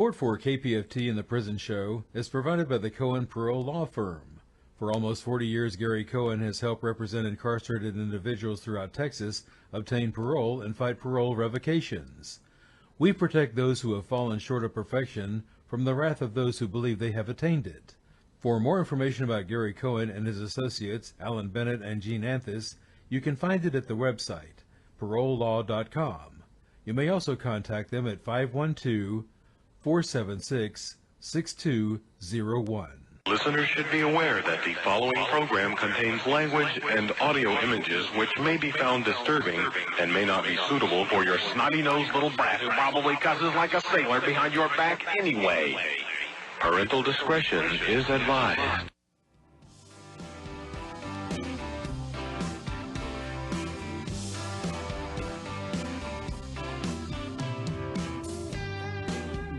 Support for KPFT and the Prison Show is provided by the Cohen Parole Law Firm. For almost 40 years, Gary Cohen has helped represent incarcerated individuals throughout Texas obtain parole and fight parole revocations. We protect those who have fallen short of perfection from the wrath of those who believe they have attained it. For more information about Gary Cohen and his associates, Alan Bennett and Gene Anthis, you can find it at the website, parolelaw.com. You may also contact them at 512-476-6201. Listeners should be aware that the following program contains language and audio images which may be found disturbing and may not be suitable for your snotty-nosed little brat who probably cusses like a sailor behind your back anyway. Parental discretion is advised.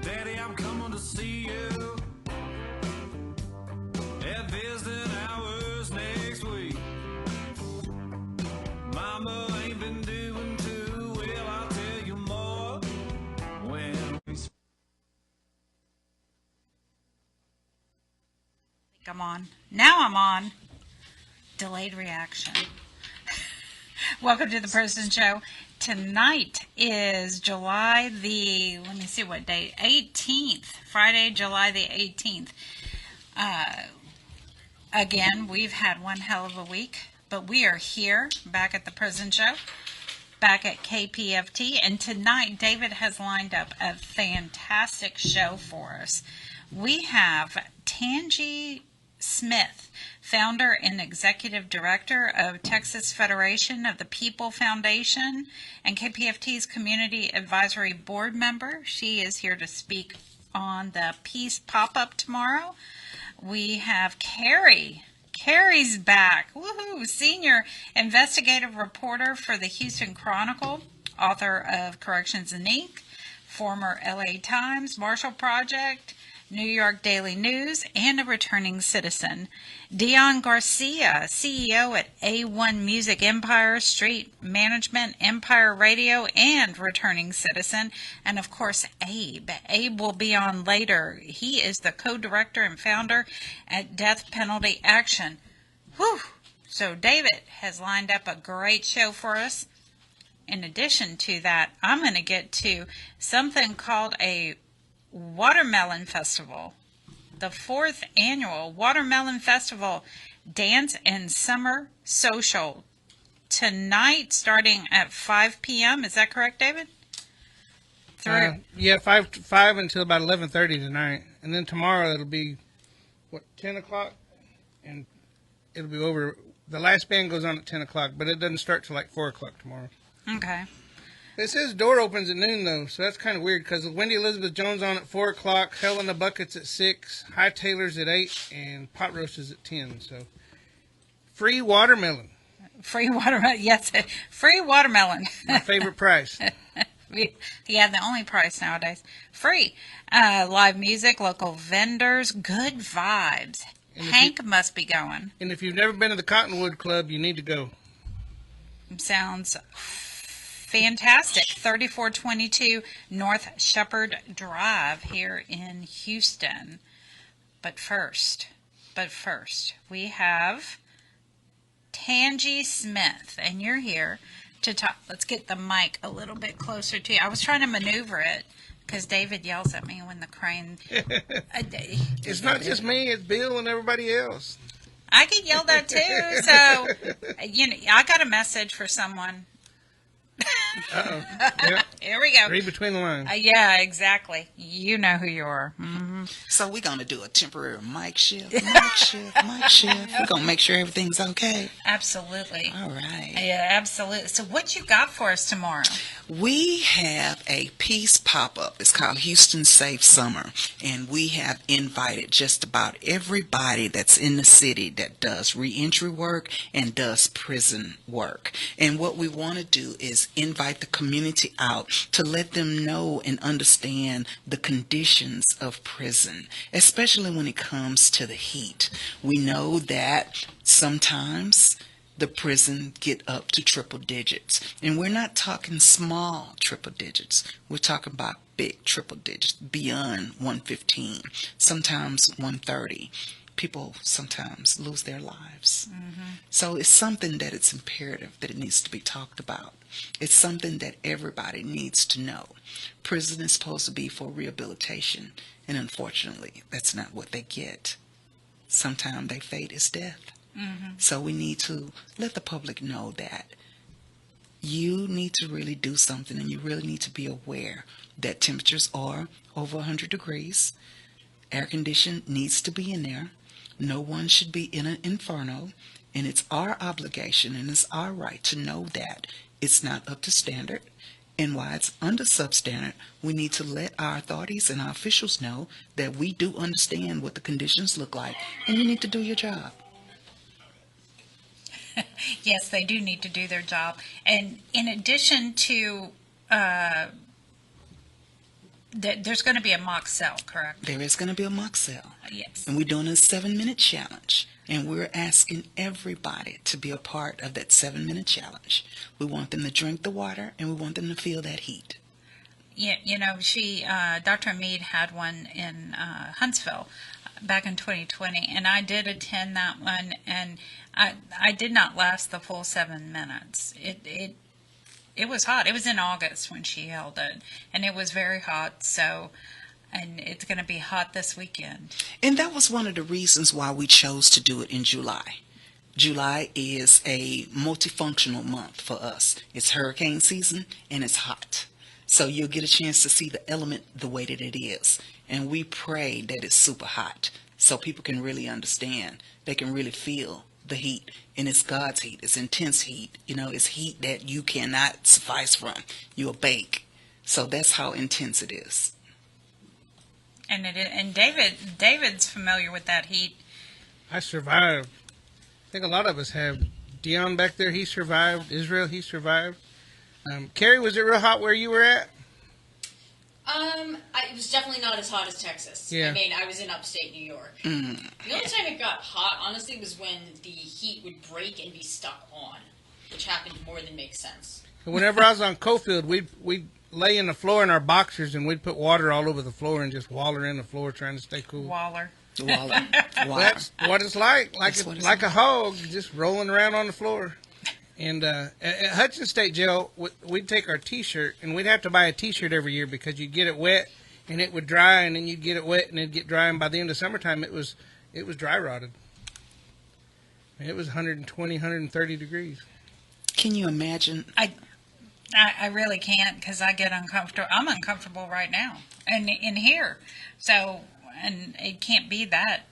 Daddy, I'm coming to see you at visiting hours next week. Mama ain't been doing too well, I'll tell you more when we speak. I'm on. Now I'm on. Delayed reaction. Welcome to the Prison Show. Tonight is July the, let me see what date, 18th. Friday, July the 18th. Again, we've had one hell of a week, but we are here back at the Prison Show, back at KPFT, and tonight David has lined up a fantastic show for us. We have Tangi Smith, founder and executive director of Texas Federation of the People Foundation and KPFT's Community Advisory Board member. She is here to speak on the Peace Pop-Up tomorrow. We have Keri. Keri's back. Woohoo! Senior investigative reporter for the Houston Chronicle, author of Corrections Inc., former LA Times, Marshall Project, New York Daily News, and a returning citizen. Dion Garcia, CEO at A1 Music Empire, Street Management, Empire Radio, and returning citizen. And of course, Abe. Abe will be on later. He is the co-director and founder at Death Penalty Action. Whew! So David has lined up a great show for us. In addition to that, I'm going to get to something called a Watermelon Festival, the 4th annual Watermelon Festival Dance and Summer Social, tonight starting at 5 p.m. Is that correct, David? Yeah, 5 until about 11:30 tonight, and then tomorrow it'll be 10 o'clock, and it'll be over. The last band goes on at 10 o'clock, but it doesn't start till like 4 o'clock tomorrow. Okay. It says door opens at noon, though, so that's kind of weird, because Wendy Elizabeth Jones on at 4 o'clock, Hell in the Buckets at 6, High Taylor's at 8, and Pot Roasters at 10, so free watermelon. Free watermelon, yes, free watermelon. My favorite price. Yeah, the only price nowadays. Free. Live music, local vendors, good vibes. Hank must be going. And if you've never been to the Cottonwood Club, you need to go. Sounds fantastic. 3422 North Shepherd Drive here in Houston. But first, we have Tangi Smith, and you're here to talk. Let's get the mic a little bit closer to you. I was trying to maneuver it because David yells at me when the crane. It's not just me, it's Bill and everybody else. I get yelled at too, so I got a message for someone. Uh-oh. Yep. Here we go. Read between the lines. Yeah, exactly. You know who you are. Mm-hmm. So we're going to do a temporary mic shift. We're going to make sure everything's okay. Absolutely. All right. Yeah, absolutely. So what you got for us tomorrow? We have a peace pop-up. It's called Houston Safe Summer. And we have invited just about everybody that's in the city that does reentry work and does prison work. And what we want to do is invite the community out to let them know and understand the conditions of prison, especially when it comes to the heat. We know that sometimes the prison get up to triple digits. And we're not talking small triple digits. We're talking about big triple digits, beyond 115, sometimes 130. People sometimes lose their lives. So it's something that it's imperative that it needs to be talked about. It's something that everybody needs to know. Prison is supposed to be for rehabilitation, and unfortunately, that's not what they get. Sometimes their fate is death. So we need to let the public know that you need to really do something, and you really need to be aware that temperatures are over 100 degrees. Air condition needs to be in there. No one should be in an inferno, and it's our obligation and it's our right to know that it's not up to standard. And while it's under substandard, we need to let our authorities and our officials know that we do understand what the conditions look like, and you need to do your job. Yes, they do need to do their job. And in addition to, there's going to be a mock cell, correct? There is going to be a mock cell, Yes. and we're doing a 7-minute challenge, and we're asking everybody to be a part of that 7-minute challenge. We want them to drink the water, and we want them to feel that heat. Yeah, Dr. Mead had one in Huntsville back in 2020, and I did attend that one, and I did not last the full 7 minutes. It was hot. It was in August when she held it, and it was very hot. And it's going to be hot this weekend. And that was one of the reasons why we chose to do it in July. July is a multifunctional month for us. It's hurricane season, and it's hot. So you'll get a chance to see the element the way that it is. And we pray that it's super hot so people can really understand. They can really feel the heat. And it's God's heat. It's intense heat. It's heat that you cannot suffice from. You'll bake. So that's how intense it is. And David's familiar with that heat. I survived. I think a lot of us have. Dion back there, he survived. Israel, he survived. Keri, was it real hot where you were at? It was definitely not as hot as Texas. Yeah. I mean, I was in upstate New York. The only time it got hot, honestly, was when the heat would break and be stuck on, which happened more than makes sense. Whenever I was on Cofield, we'd lay in the floor in our boxers, and we'd put water all over the floor and just waller in the floor trying to stay cool. Waller. That's what it's like. Like a hog, just rolling around on the floor. And at Hudson State Jail, we'd take our T-shirt, and we'd have to buy a T-shirt every year because you'd get it wet, and it would dry, and then you'd get it wet, and it'd get dry, and by the end of summertime, it was dry rotted. It was 120, 130 degrees. Can you imagine? I really can't, because I get uncomfortable. I'm uncomfortable right now, and in here. So, and it can't be that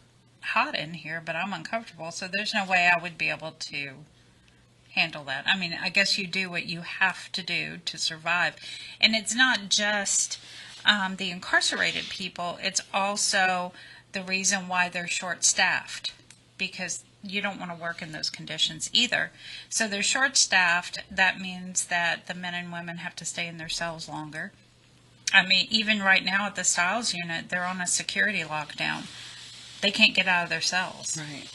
hot in here, but I'm uncomfortable. So there's no way I would be able to handle that. I mean, I guess you do what you have to do to survive. And it's not just the incarcerated people. It's also the reason why they're short-staffed, because you don't want to work in those conditions either. So they're short-staffed. That means that the men and women have to stay in their cells longer. I mean, even right now at the Styles unit, they're on a security lockdown. They can't get out of their cells. Right.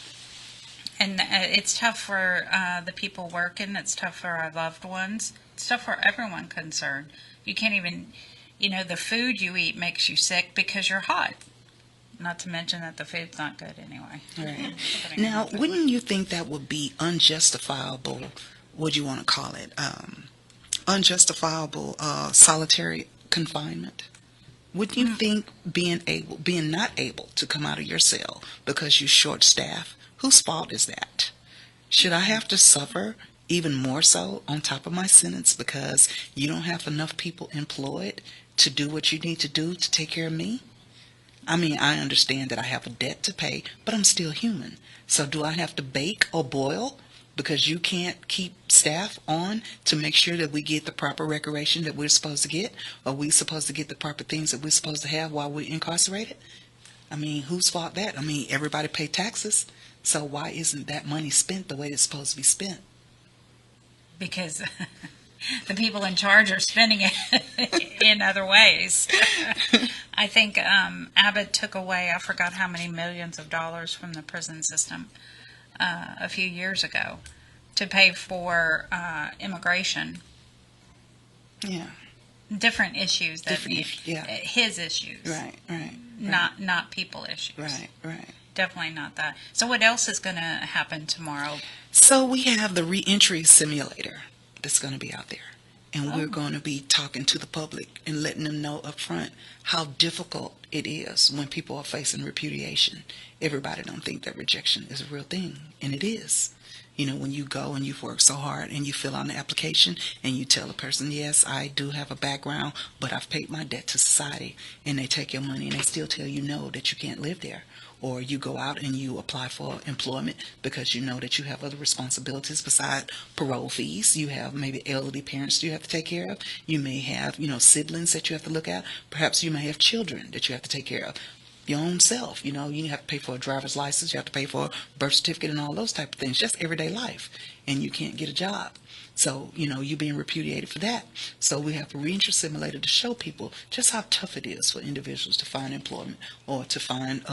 And it's tough for the people working. It's tough for our loved ones. It's tough for everyone concerned. You can't even, the food you eat makes you sick because you're hot. Not to mention that the food's not good anyway. Right. Now, wouldn't you think that would be unjustifiable, what do you want to call it, unjustifiable solitary confinement? Wouldn't you think being not able to come out of your cell because you're short-staffed, whose fault is that? Should I have to suffer even more so on top of my sentence because you don't have enough people employed to do what you need to do to take care of me? I mean, I understand that I have a debt to pay, but I'm still human. So do I have to bake or boil because you can't keep staff on to make sure that we get the proper recreation that we're supposed to get? Are we supposed to get the proper things that we're supposed to have while we're incarcerated? I mean, whose fault that? I mean, everybody pay taxes. So why isn't that money spent the way it's supposed to be spent? Because the people in charge are spending it in other ways. I think Abbott took away, I forgot how many millions of dollars from the prison system a few years ago to pay for immigration. Yeah. Different issues that Yeah. his issues, Right. not people issues. Right. Definitely not that. So what else is going to happen tomorrow? So we have the reentry simulator that's going to be out there. And we're going to be talking to the public and letting them know up front how difficult it is when people are facing repudiation. Everybody don't think that rejection is a real thing, and it is. You know, when you go and you've worked so hard and you fill out an application and you tell the person, yes, I do have a background, but I've paid my debt to society, and they take your money and they still tell you no, that you can't live there. Or you go out and you apply for employment because you know that you have other responsibilities besides parole fees. You have maybe elderly parents you have to take care of. You may have, siblings that you have to look at. Perhaps you may have children that you have to take care of. Your own self, you have to pay for a driver's license. You have to pay for a birth certificate and all those type of things. Just everyday life. And you can't get a job. So, you're being repudiated for that. So we have a reentry simulator to show people just how tough it is for individuals to find employment or to find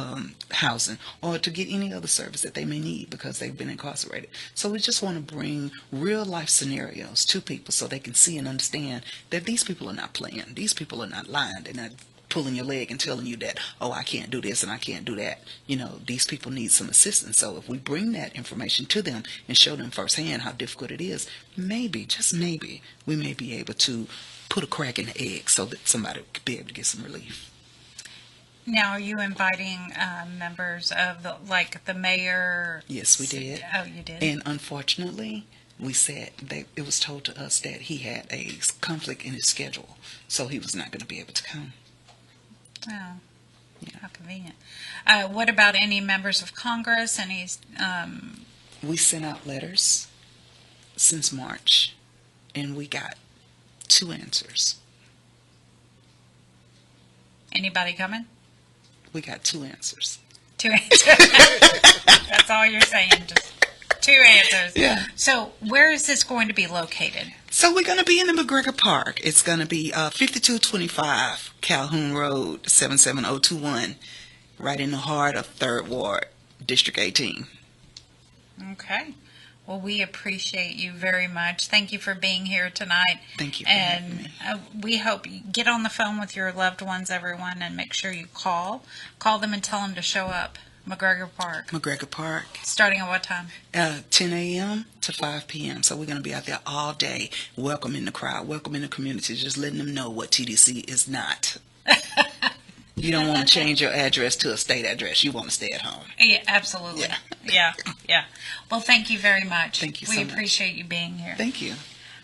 housing or to get any other service that they may need because they've been incarcerated. So we just want to bring real life scenarios to people so they can see and understand that these people are not playing. These people are not lying. They're not pulling your leg and telling you that, oh, I can't do this and I can't do that. These people need some assistance. So if we bring that information to them and show them firsthand how difficult it is, maybe, just maybe, we may be able to put a crack in the egg so that somebody could be able to get some relief. Now, are you inviting members of the mayor? Yes, we did. Oh, you did? And unfortunately, we said that it was told to us that he had a conflict in his schedule, so he was not going to be able to come. Oh, how convenient. What about any members of Congress? We sent out letters since March, and we got 2 answers. Anybody coming? We got 2 answers. 2 answers. That's all you're saying, just 2 answers. Yeah. So where is this going to be located? So we're going to be in the McGregor Park. It's going to be 5225 Calhoun Road, 77021, right in the heart of 3rd Ward, District 18. Okay. Well, we appreciate you very much. Thank you for being here tonight. Thank you for having me. We hope you get on the phone with your loved ones, everyone, and make sure you call them and tell them to show up. McGregor Park. McGregor Park. Starting at what time? 10 a.m. to 5 p.m. So we're going to be out there all day, welcoming the crowd, welcoming the community, just letting them know what TDC is not. You don't want to change your address to a state address. You want to stay at home. Yeah, absolutely. Yeah. Well, thank you very much. Thank you so We much. appreciate you being here. Thank you.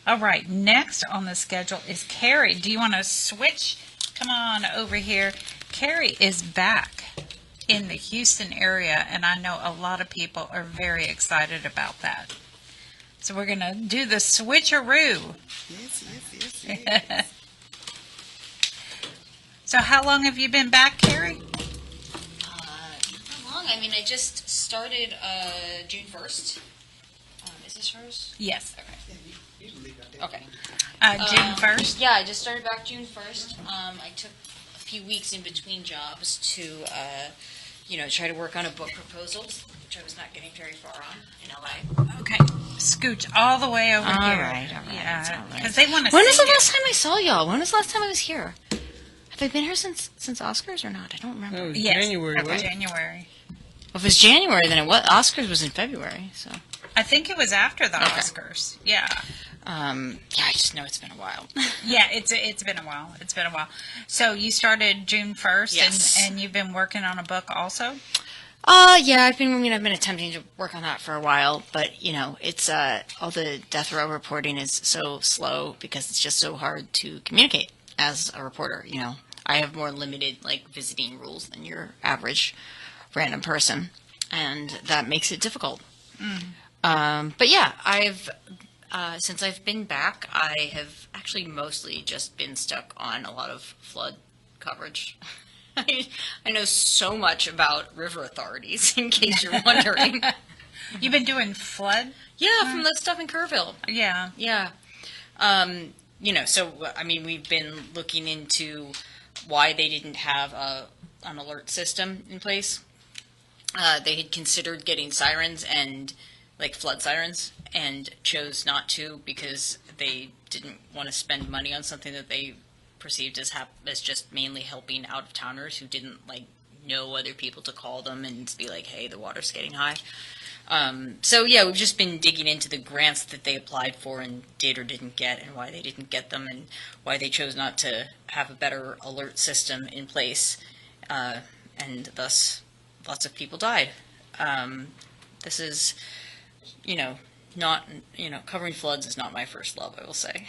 All right. Next on the schedule is Keri. Do you want to switch? Come on over here. Keri is back in the Houston area, and I know a lot of people are very excited about that. So we're going to do the switcheroo. Yes. So how long have you been back, Keri? How long? I mean, I just started June 1st. Is this hers? Yes. Okay. June 1st? Yeah, I just started back June 1st. I took a few weeks in between jobs to, try to work on a book proposal, which I was not getting very far on in LA. Okay. Scooch all the way over here. All right. Yeah, because they want to When see was the you. last time I saw y'all? When was the last time I was here? Have I been here since Oscars or not? I don't remember. That was Yes, January, that was wasn't it? January. Well, if it's January, then Oscars was in February. So. I think it was after the Oscars. Yeah. I just know it's been a while. Yeah, it's been a while. It's been a while. So you started June 1st, Yes. and you've been working on a book also? Yeah, I've been attempting to work on that for a while, but it's all the death row reporting is so slow because it's just so hard to communicate as a reporter. I have more limited visiting rules than your average random person, and that makes it difficult. But yeah, I've since I've been back, I have actually mostly just been stuck on a lot of flood coverage. I know so much about river authorities, in case you're wondering. You've been doing flood? Yeah, from the stuff in Kerrville. Yeah. Yeah. We've been looking into why they didn't have an alert system in place. They had considered getting sirens, and like flood sirens, and chose not to because they didn't want to spend money on something that they perceived as just mainly helping out-of-towners who didn't like know other people to call them and be like, hey, the water's getting high. So yeah, we've just been digging into the grants that they applied for and did or didn't get, and why they didn't get them, and why they chose not to have a better alert system in place, and thus lots of people died. This is, not, covering floods is not my first love, I will say.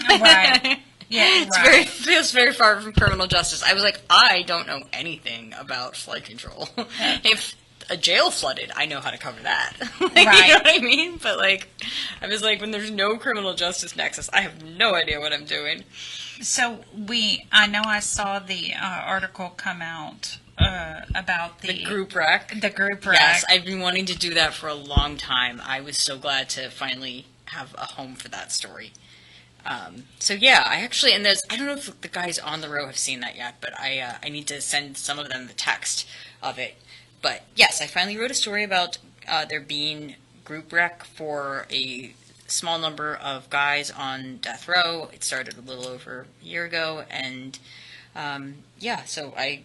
Right. Yeah, right. Feels very far from criminal justice. I was like, I don't know anything about flood control. If a jail flooded, I know how to cover that. Right. You know what I mean? But I was like, when there's no criminal justice nexus, I have no idea what I'm doing. So I know I saw the article come out about the group wreck. The group wreck. Yes, I've been wanting to do that for a long time. I was so glad to finally have a home for that story. So yeah, I don't know if the guys on the row have seen that yet, but I need to send some of them the text of it. But yes, I finally wrote a story about there being group rec for a small number of guys on death row. It started a little over a year ago, and so I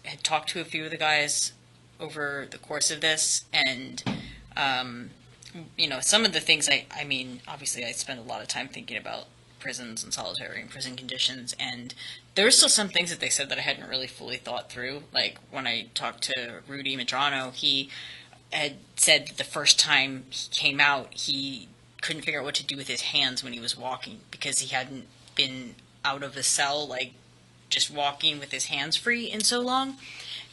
had talked to a few of the guys over the course of this, and some of the things I mean, obviously I spend a lot of time thinking about prisons and solitary and prison conditions, and there were still some things that they said that I hadn't really fully thought through. Like when I talked to Rudy Madrano, he had said that the first time he came out, he couldn't figure out what to do with his hands when he was walking because he hadn't been out of a cell, just walking with his hands free in so long.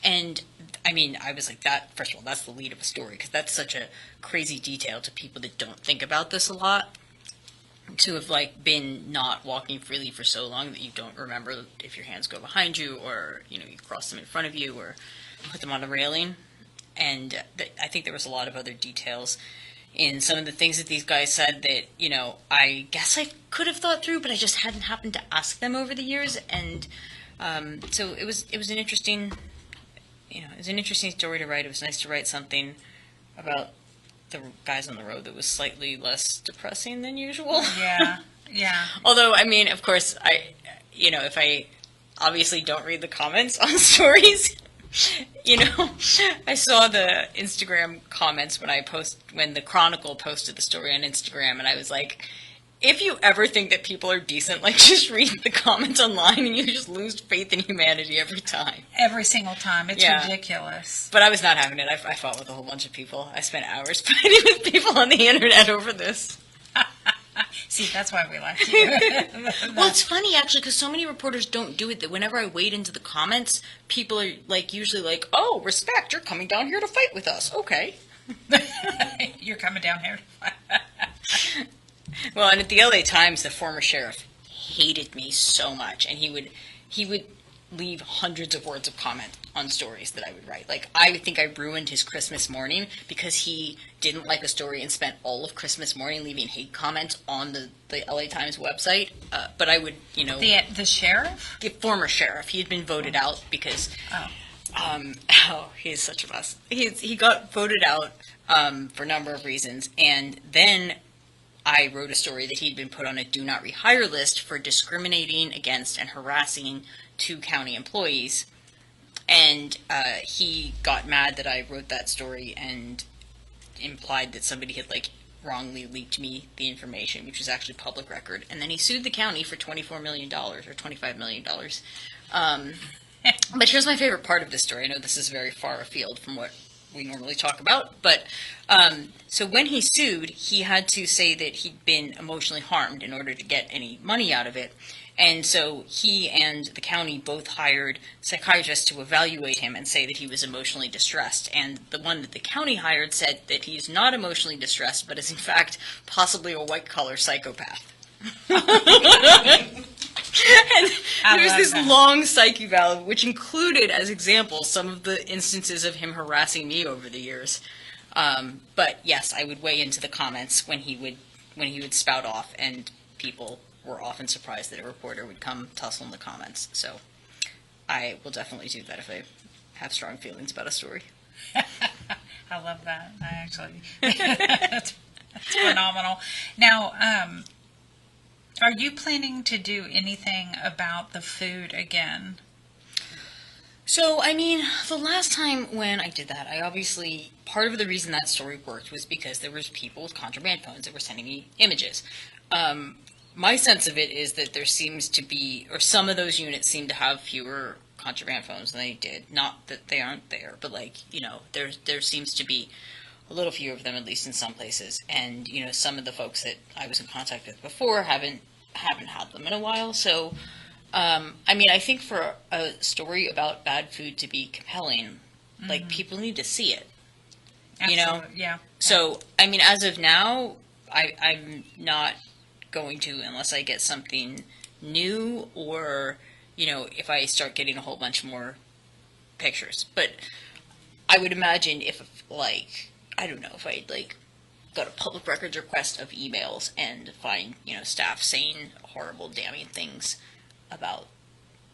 And I mean, I was like, that, first of all, that's the lead of a story, because that's such a crazy detail to people that don't think about this a lot. To have been not walking freely for so long that you don't remember if your hands go behind you, or you cross them in front of you, or put them on a railing. And I think there was a lot of other details in some of the things that these guys said that I guess I could have thought through, but I just hadn't happened to ask them over the years. And so it was an interesting story to write. It was nice to write something about the guys on the road that was slightly less depressing than usual. Yeah, yeah. Although, I mean, of course, if I obviously don't read the comments on stories, I saw the Instagram comments when the Chronicle posted the story on Instagram, and I was like, if you ever think that people are decent, just read the comments online, and you just lose faith in humanity every time. Every single time. It's ridiculous. But I was not having it. I fought with a whole bunch of people. I spent hours fighting with people on the internet over this. See, that's why we like you. Well, it's funny, actually, because so many reporters don't do it, that whenever I wade into the comments, people are, usually like, oh, respect, you're coming down here to fight with us. Okay. You're coming down here to fight. Well, and at the LA Times, the former sheriff hated me so much, and he would leave hundreds of words of comment on stories that I would write. I think I ruined his Christmas morning because he didn't like a story and spent all of Christmas morning leaving hate comments on the LA Times website. But I would, The sheriff? The former sheriff. He had been voted out because... he's such a mess. He got voted out for a number of reasons, and then I wrote a story that he'd been put on a do not rehire list for discriminating against and harassing 2 county employees. And he got mad that I wrote that story and implied that somebody had wrongly leaked me the information, which was actually public record. And then he sued the county for $24 million or $25 million. But here's my favorite part of this story. I know this is very far afield from what we normally talk about, but so when he sued, he had to say that he'd been emotionally harmed in order to get any money out of it. And so he and the county both hired psychiatrists to evaluate him and say that he was emotionally distressed. And the one that the county hired said that he's not emotionally distressed, but is in fact possibly a white-collar psychopath. And there was this long psych eval, which included, as examples, some of the instances of him harassing me over the years. But yes, I would weigh into the comments when he would spout off, and people were often surprised that a reporter would come tussle in the comments. So I will definitely do that if I have strong feelings about a story. I love that. I actually, that's phenomenal. Now, are you planning to do anything about the food again? So, I mean, the last time when I did that, I obviously, part of the reason that story worked was because there was people with contraband phones that were sending me images. My sense of it is that there seems to be, or some of those units seem to have fewer contraband phones than they did. Not that they aren't there, but like, there seems to be a little fewer of them, at least in some places. And, some of the folks that I was in contact with before haven't had them in a while. So, I mean, I think for a story about bad food to be compelling, like, people need to see it. Absolutely, yeah. So, I mean, as of now, I'm not going to, unless I get something new or, if I start getting a whole bunch more pictures. But I would imagine if, like, I don't know, if I'd, like, got a public records request of emails and find, staff saying horrible, damning things about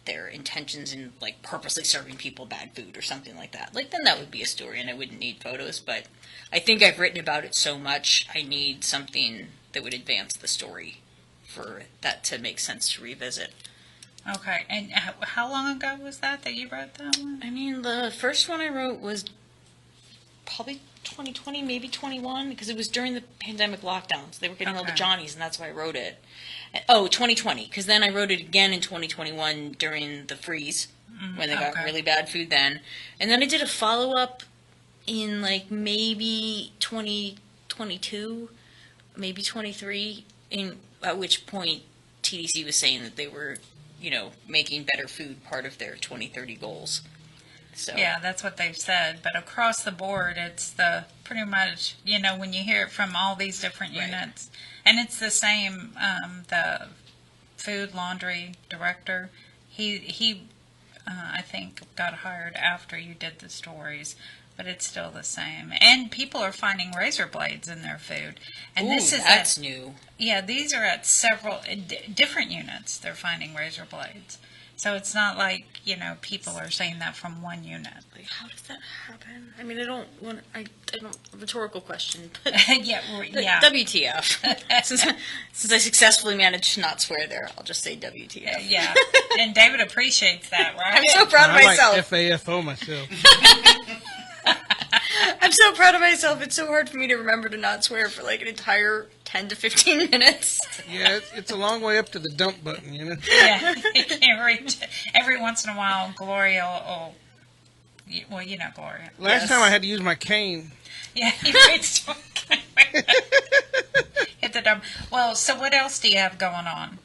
their intentions in, like, purposely serving people bad food or something like that. Like, then that would be a story and I wouldn't need photos. But I think I've written about it so much, I need something that would advance the story for that to make sense to revisit. Okay, and how long ago was that you wrote that one? I mean, the first one I wrote was probably 2020, maybe 21, because it was during the pandemic lockdowns. They were getting all the Johnnies, and that's why I wrote it. Oh, 2020, because then I wrote it again in 2021 during the freeze, when they got really bad food then. And then I did a follow-up in, like, maybe 2022, maybe 23, at which point TDC was saying that they were, making better food part of their 2030 goals. So. Yeah, that's what they've said. But across the board, it's pretty much, when you hear it from all these different units, and it's the same, the food laundry director, he I think got hired after you did the stories, but it's still the same. And people are finding razor blades in their food. And that's new. Yeah, these are at several different units. They're finding razor blades. So it's not like, people are saying that from one unit. Like, how does that happen? I mean, I don't, rhetorical question, but yeah. WTF. since I successfully managed to not swear there, I'll just say WTF. Yeah, and David appreciates that, right? I'm so proud of myself. I like FAFO myself. I'm so proud of myself. It's so hard for me to remember to not swear for like an entire 10 to 15 minutes. Yeah, it's a long way up to the dump button, Yeah, you can't reach it. Every once in a while, Gloria well, Gloria. Last time I had to use my cane. Yeah, he reached hit the dump. Well, so what else do you have going on?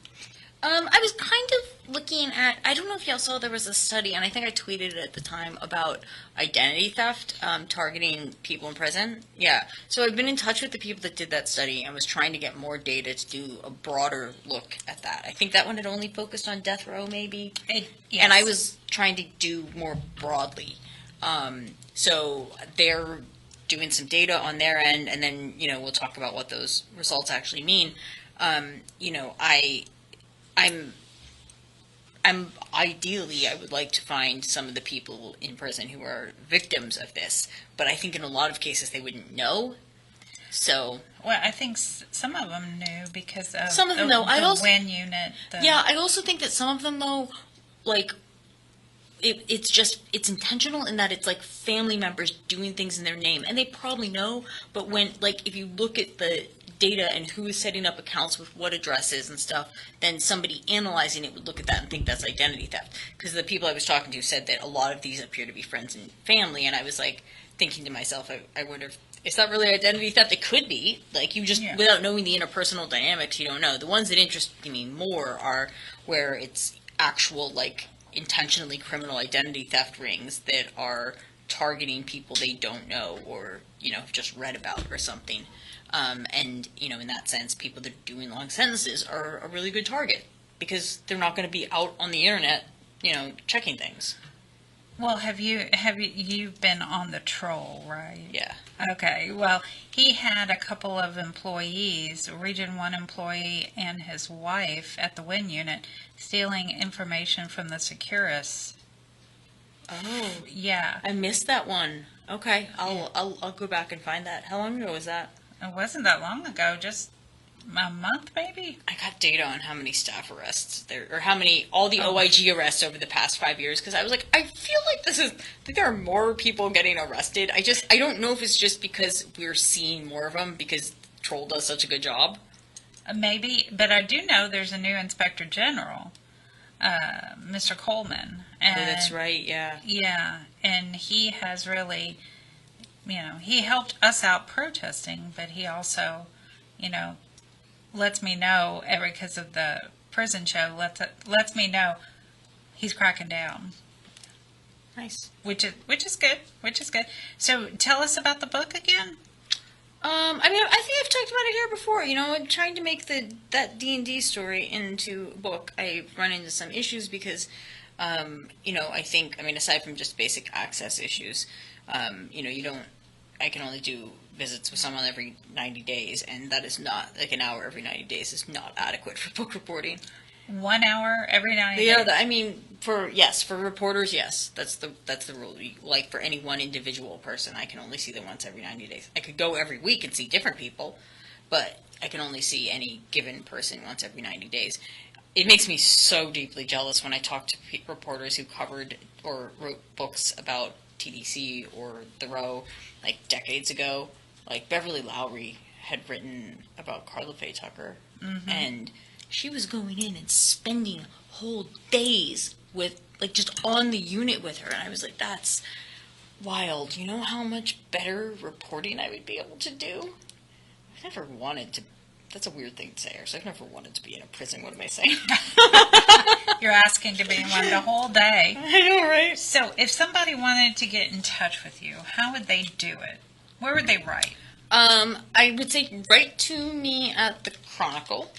I was kind of looking at, I don't know if y'all saw, there was a study, and I think I tweeted it at the time, about identity theft targeting people in prison. Yeah. So I've been in touch with the people that did that study and was trying to get more data to do a broader look at that. I think that one had only focused on death row, maybe. Yes. And I was trying to do more broadly. So they're doing some data on their end, and then, we'll talk about what those results actually mean. I'm ideally, I would like to find some of the people in prison who are victims of this, but I think in a lot of cases they wouldn't know. So, well, I think some of them knew because of some of them know. the WIN unit. Yeah, I also think that some of them, though, like, it's intentional in that it's like family members doing things in their name, and they probably know. But when, like, if you look at the data and who is setting up accounts with what addresses and stuff, then somebody analyzing it would look at that and think that's identity theft. Because the people I was talking to said that a lot of these appear to be friends and family, and I was like thinking to myself, I wonder if is that really identity theft? It could be. Like, you just, without knowing the interpersonal dynamics, you don't know. The ones that interest me more are where it's actual, like, intentionally criminal identity theft rings that are targeting people they don't know or, have just read about or something. And, in that sense, people that are doing long sentences are a really good target because they're not going to be out on the internet, checking things. Well, you've been on the Troll, right? Yeah. Okay. Well, he had a couple of employees, a Region 1 employee and his wife at the WIN unit, stealing information from the Securus. Oh. Yeah. I missed that one. Okay, I'll go back and find that. How long ago was that? It wasn't that long ago, just a month maybe. I got data on how many staff arrests there, or how many, all the OIG arrests over the past 5 years, because I was like, I feel like there are more people getting arrested. I don't know if it's just because we're seeing more of them because Troll does such a good job. Maybe, but I do know there's a new Inspector General, Mr. Coleman. And, that's right, yeah. Yeah, and he has really, he helped us out protesting, but he also, lets me know, because of the prison show, lets me know he's cracking down. Nice. Which is good. So tell us about the book again. I think I've talked about it here before. I'm trying to make that D&D story into a book. I run into some issues because, I think, aside from just basic access issues, I can only do visits with someone every 90 days, and that is not, like an hour every 90 days is not adequate for book reporting. 1 hour every 90 days? Yeah, for reporters, yes. That's the rule. Like, for any one individual person, I can only see them once every 90 days. I could go every week and see different people, but I can only see any given person once every 90 days. It makes me so deeply jealous when I talk to reporters who covered or wrote books about TDC or The Row, like, decades ago. Like, Beverly Lowry had written about Carla Faye Tucker, and she was going in and spending whole days with, like, just on the unit with her, and I was like, that's wild. You know how much better reporting I would be able to do? I've never wanted to. That's a weird thing to say, so I've never wanted to be in a prison. What am I saying? You're asking to be in one the whole day. I know, right? So if somebody wanted to get in touch with you, how would they do it? Where would they write? I would say write to me at the Chronicle,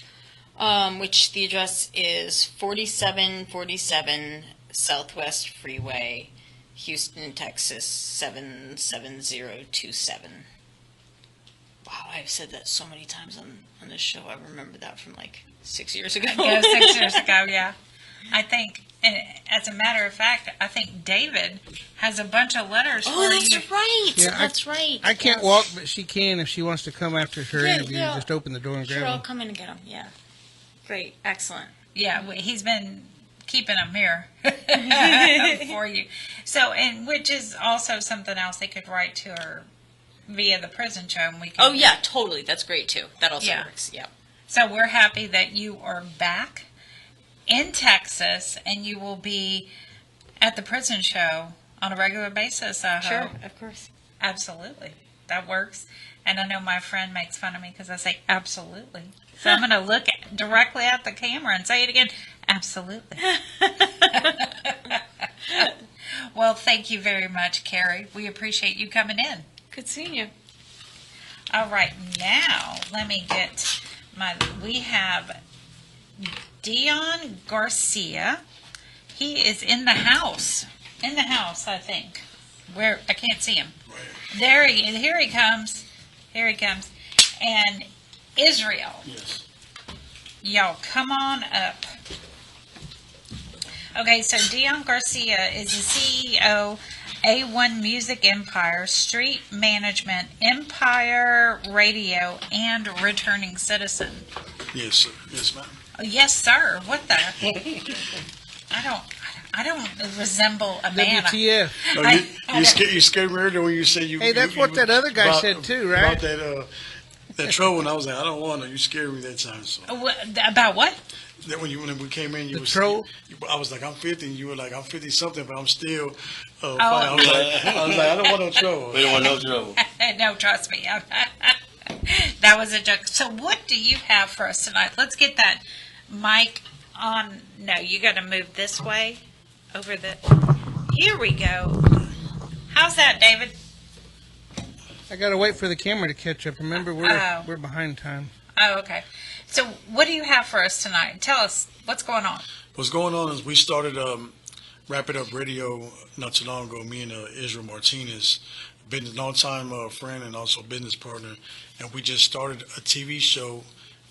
which the address is 4747 Southwest Freeway, Houston, Texas 77027. Wow, I've said that so many times on this show. I remember that from like 6 years ago. Yeah, 6 years ago, yeah. I think, and as a matter of fact, I think David has a bunch of letters for you. Oh, that's right. Yeah, that's right. I can't walk, but she can if she wants to come after her interview. yeah. Just open the door and grab Sure, I'll them. come in and get them. Yeah. Great. Excellent. Yeah, he's been keeping them here for you. So, and which is also something else they could write to her via the prison show, and we can. Oh yeah, totally. That's great too. That also works. Yeah. So we're happy that you are back in Texas, and you will be at the prison show on a regular basis. I Sure, hope. of course. Absolutely, that works. And I know my friend makes fun of me because I say absolutely. So I'm going to look directly at the camera and say it again. Absolutely. Well, thank you very much, Keri. We appreciate you coming in. Good seeing you. All right, now let me get we have Dion Garcia. He is in the house. I think. Where I can't see him. Here he comes. And Israel. Yes. Y'all come on up. Okay, so Dion Garcia is the CEO, A1 Music Empire, Street Management, Empire Radio, and returning citizen. Yes, sir. Yes, ma'am. Oh, yes, sir. What the? I don't resemble a man. WTF. You scared me earlier when you said you. Hey, that's what that other guy said too, right? About that trouble, and I was like, I don't want to. You scared me that time. So. About what? That when we came in, The troll? I was like, I'm 50, and you were like, I'm 50 something, but I'm still. Fine. Oh. I was like, I don't want no trouble. We don't want no trouble. No, trust me. That was a joke. So what do you have for us tonight? Let's get that mic on. No, you got to move this way. Here we go. How's that, David? I gotta wait for the camera to catch up. Remember, we're behind time. Oh, okay. So what do you have for us tonight? Tell us what's going on. What's going on is we started Wrap It Up Radio not too long ago. Me and Israel Martinez, been a long-time friend and also business partner, and we just started a TV show,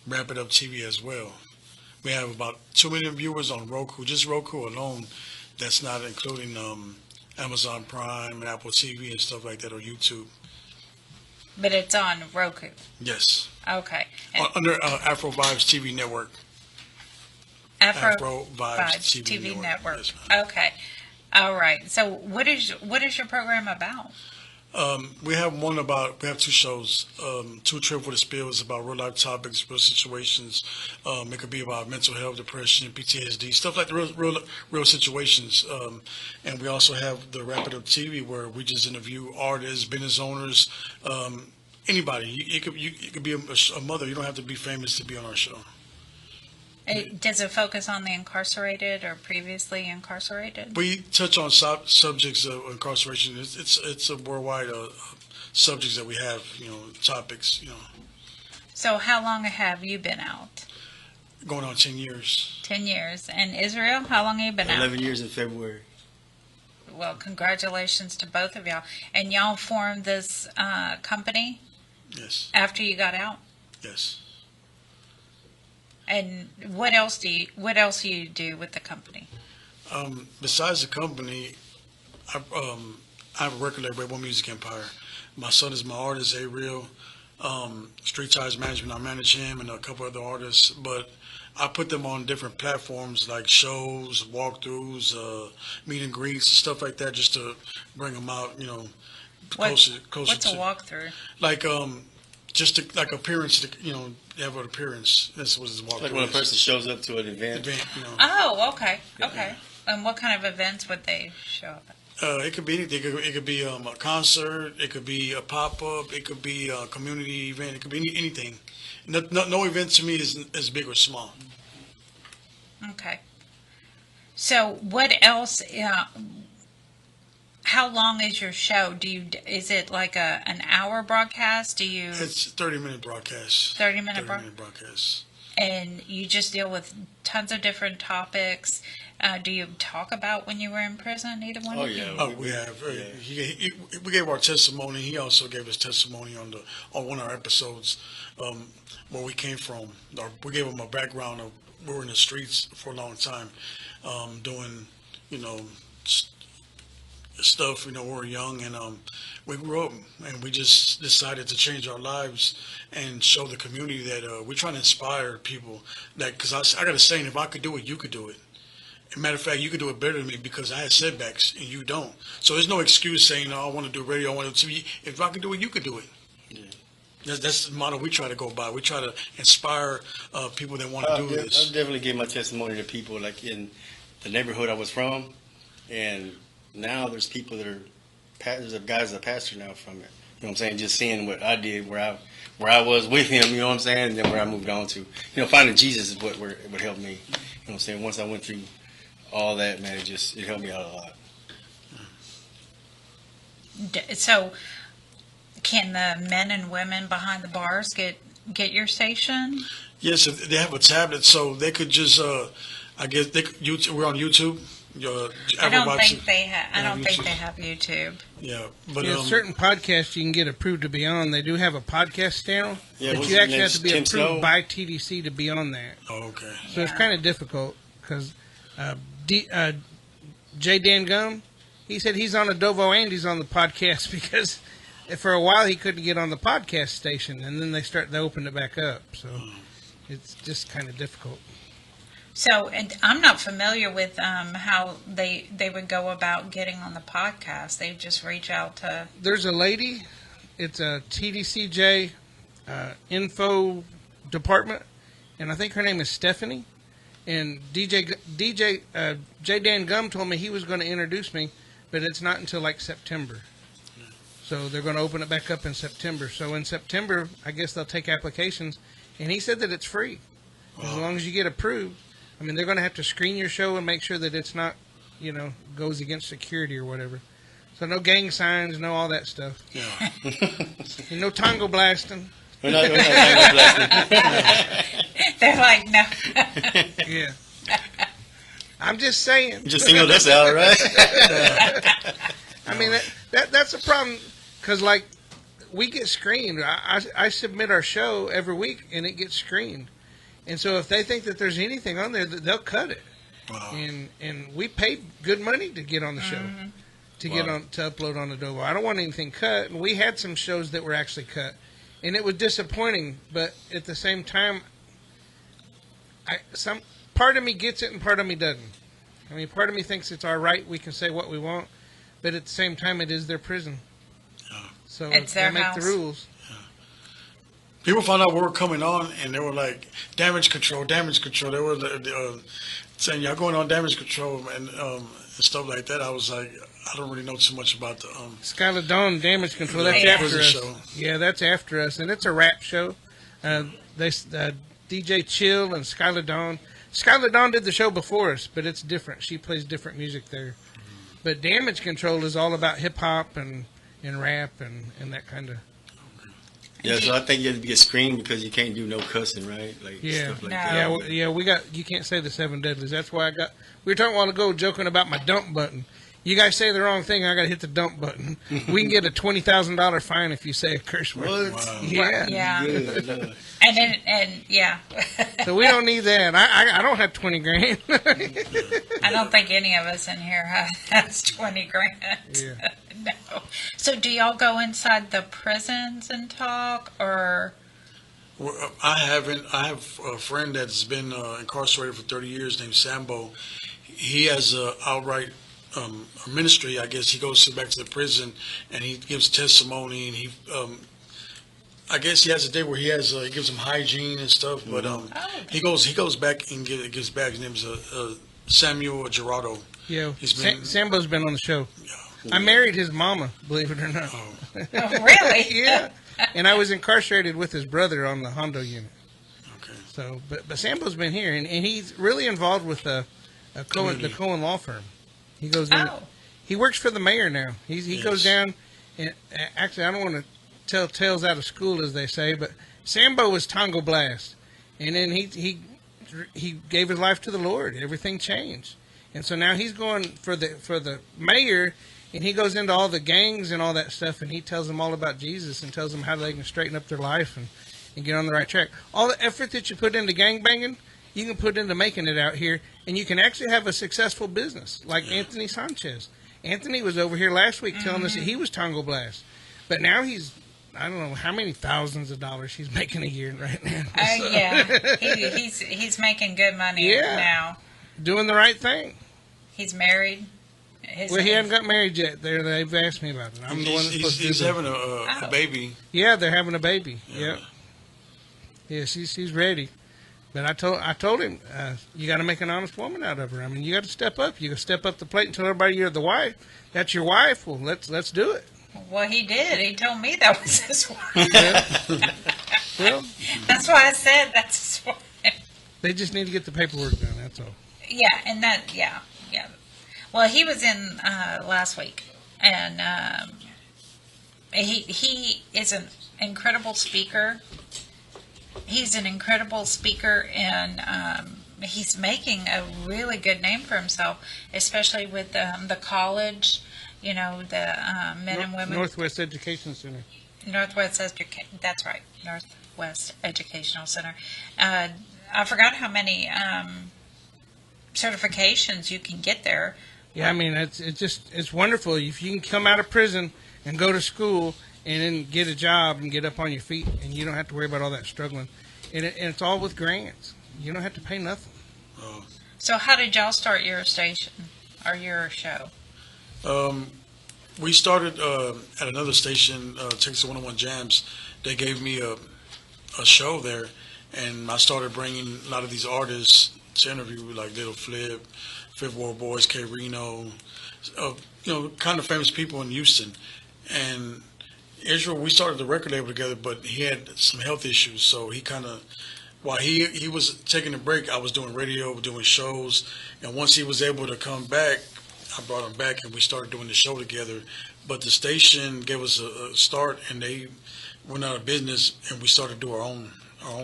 Wrap It Up TV as well. We have about 2 million viewers on Roku, just Roku alone. That's not including Amazon Prime and Apple TV and stuff like that, or YouTube. But it's on Roku. Yes. Okay. And Under Afro Vibes TV Network. Afro Vibes TV Network. Yes, ma'am. Okay. All right. So what is your program about? We have two shows. Two Trip for the Spill is about real life topics, real situations. It could be about mental health, depression, PTSD, stuff like the real situations. And we also have the Wrap It Up TV, where we just interview artists, business owners, anybody. You could be a mother. You don't have to be famous to be on our show. Does it focus on the incarcerated or previously incarcerated? We touch on subjects of incarceration. It's a worldwide subjects that we have, topics, So how long have you been out? Going on 10 years. 10 years. And Israel, how long have you been 11 out? years in February. Well, congratulations to both of y'all. And y'all formed this company Yes. after you got out? Yes. And what else do you do with the company? Besides the company, I have a record label, One Music Empire. My son is my artist, A-Real. Street Ties Management, I manage him and a couple other artists. But I put them on different platforms like shows, walkthroughs, meet and greets, stuff like that, just to bring them out, closer What's to. a walkthrough? Like just to, like appearance, have an appearance. That's what it's walkthrough. Like when a person shows up to an event. Oh, okay, okay. And what kind of events would they show up at? It could be anything. It could be a concert. It could be a pop-up. It could be a community event. It could be anything. No event to me is big or small. Okay. So what else? How long is your show? Is it like an hour broadcast? It's 30-minute broadcast. 30-minute broadcast. And you just deal with tons of different topics. Do you talk about when you were in prison, either one of you? Oh, we have. We gave our testimony. He also gave his testimony on one of our episodes, where we came from. We gave him a background of we were in the streets for a long time, doing, stuff, when we were young, and we grew up, and we just decided to change our lives and show the community that we're trying to inspire people. Because I got a saying, if I could do it, you could do it. As a matter of fact, you could do it better than me because I had setbacks and you don't. So there's no excuse saying, I want to do radio, I want to do TV. If I could do it, you could do it. Yeah. That's the model we try to go by. We try to inspire people that want to do this. I definitely gave my testimony to people like in the neighborhood I was from, and now there's people that are, there's a guy's a pastor now from it. You know what I'm saying? Just seeing what I did, where I was with him, you know what I'm saying? And then where I moved on to. Finding Jesus is what helped me. You know what I'm saying? Once I went through all that, man, it helped me out a lot. So can the men and women behind the bars get your station? Yes, they have a tablet, so they could just, I guess, we're on YouTube. I don't think they have YouTube. Yeah, but certain podcasts you can get approved to be on. They do have a podcast channel, but you actually have to be Tim approved Snow? by TDC to be on there. Oh, okay. So it's kind of difficult because Jay Dan Gum, he said he's on Edovo and he's on the podcast because for a while he couldn't get on the podcast station, and then they opened it back up. So it's just kind of difficult. So, and I'm not familiar with how they would go about getting on the podcast. They just reach out to. There's a lady. It's a TDCJ info department, and I think her name is Stephanie. And J Dan Gum told me he was going to introduce me, but it's not until like September. So they're going to open it back up in September. So in September, I guess they'll take applications, and he said that it's free as long as you get approved. I mean, they're going to have to screen your show and make sure that it's not, goes against security or whatever. So no gang signs, no all that stuff. Yeah. And no tango blasting. We're not tango blasting. They're like, no. Yeah. I'm just saying. You just singled us out, right? I mean, that's a problem because, like, we get screened. I submit our show every week, and it gets screened. And so if they think that there's anything on there, they'll cut it. Wow. And we pay good money to get on the show. to get on to upload on Edovo. I don't want anything cut. And we had some shows that were actually cut, and it was disappointing. But at the same time, some part of me gets it and part of me doesn't. I mean, part of me thinks it's our right. We can say what we want, but at the same time, it is their prison. So It's they their make house. the rules. People found out we were coming on, and they were like, damage control. They were saying, y'all going on damage control and stuff like that. I was like, I don't really know too much about the... Skylar Dawn Damage Control, that's Yeah. after Prison us. show. Yeah, that's after us, and it's a rap show. DJ Chill and Skylar Dawn. Skylar Dawn did the show before us, but it's different. She plays different music there. But Damage Control is all about hip-hop and rap and that kind of... Yeah, so I think you have to get screened because you can't do no cussing, right? Like Yeah, stuff like No. that. we got. You can't say the 7 deadlies. That's why we were talking a while ago, joking about my dump button. You guys say the wrong thing, I got to hit the dump button. We can get a $20,000 fine if you say a curse word. What? Wow. Yeah. Yeah. Good, Lord. And yeah. So we don't need that. I don't have 20 grand. I don't think any of us in here has 20 grand. Yeah. No. So do y'all go inside the prisons and talk, or? Well, I haven't. I have a friend that's been incarcerated for 30 years named Sambo. He has a outright ministry. I guess he goes back to the prison and he gives testimony, and he I guess he has a day where he has he gives them hygiene and stuff. But he goes back and gives back. His name is Samuel Gerardo. Yeah. He's been- Sambo's been on the show. I married his mama, believe it or not. Oh, Oh, really? Yeah. And I was incarcerated with his brother on the Hondo unit. okay. So, but Sambo's been here, and he's really involved with the Cohen law firm. He goes in. Oh. He works for the mayor now. He goes Yes. down, and actually, I don't want to tell tales out of school, as they say, but Sambo was Tongo Blast, and then he gave his life to the Lord. Everything changed, and so now he's going for the mayor. And he goes into all the gangs and all that stuff, and he tells them all about Jesus and tells them how they can straighten up their life and get on the right track. All the effort that you put into gang banging, you can put into making it out here, and you can actually have a successful business, like Anthony Sanchez. Anthony was over here last week telling us that he was Tongo Blast. But now he's, I don't know how many thousands of dollars he's making a year right now. Yeah. He's making good money Yeah. now. Doing the right thing. He's married. Well, he hasn't got married yet. They've asked me about it. I'm the one that's supposed to do He's that. having a baby. Yeah, they're having a baby. Yeah. Yep. Yeah, she's ready. But I told him, you got to make an honest woman out of her. I mean, you got to step up. You got to step up the plate and tell everybody you're the wife. That's your wife. Well, let's do it. Well, he did. He told me that was his wife. Well, That's why I said that's his wife. they just need to get the paperwork done. That's all. Yeah, and that, yeah. Well, he was in last week, and he is an incredible speaker. He's an incredible speaker, and he's making a really good name for himself, especially with the college, the men and women. Northwest Education Center. That's right, Northwest Educational Center. I forgot how many certifications you can get there. Yeah, I mean, it's wonderful if you can come out of prison and go to school and then get a job and get up on your feet, and you don't have to worry about all that struggling. And it's all with grants. You don't have to pay nothing. So how did y'all start your station or your show? We started at another station, Texas 101 Jams. They gave me a show there, and I started bringing a lot of these artists to interview, like Little Flip, Fifth Ward Boys, Keri, kind of famous people in Houston. And Israel, we started the record label together, but he had some health issues, so he kind of, while he was taking a break, I was doing radio, doing shows, and once he was able to come back, I brought him back, and we started doing the show together. But the station gave us a start, and they went out of business, and we started to do our own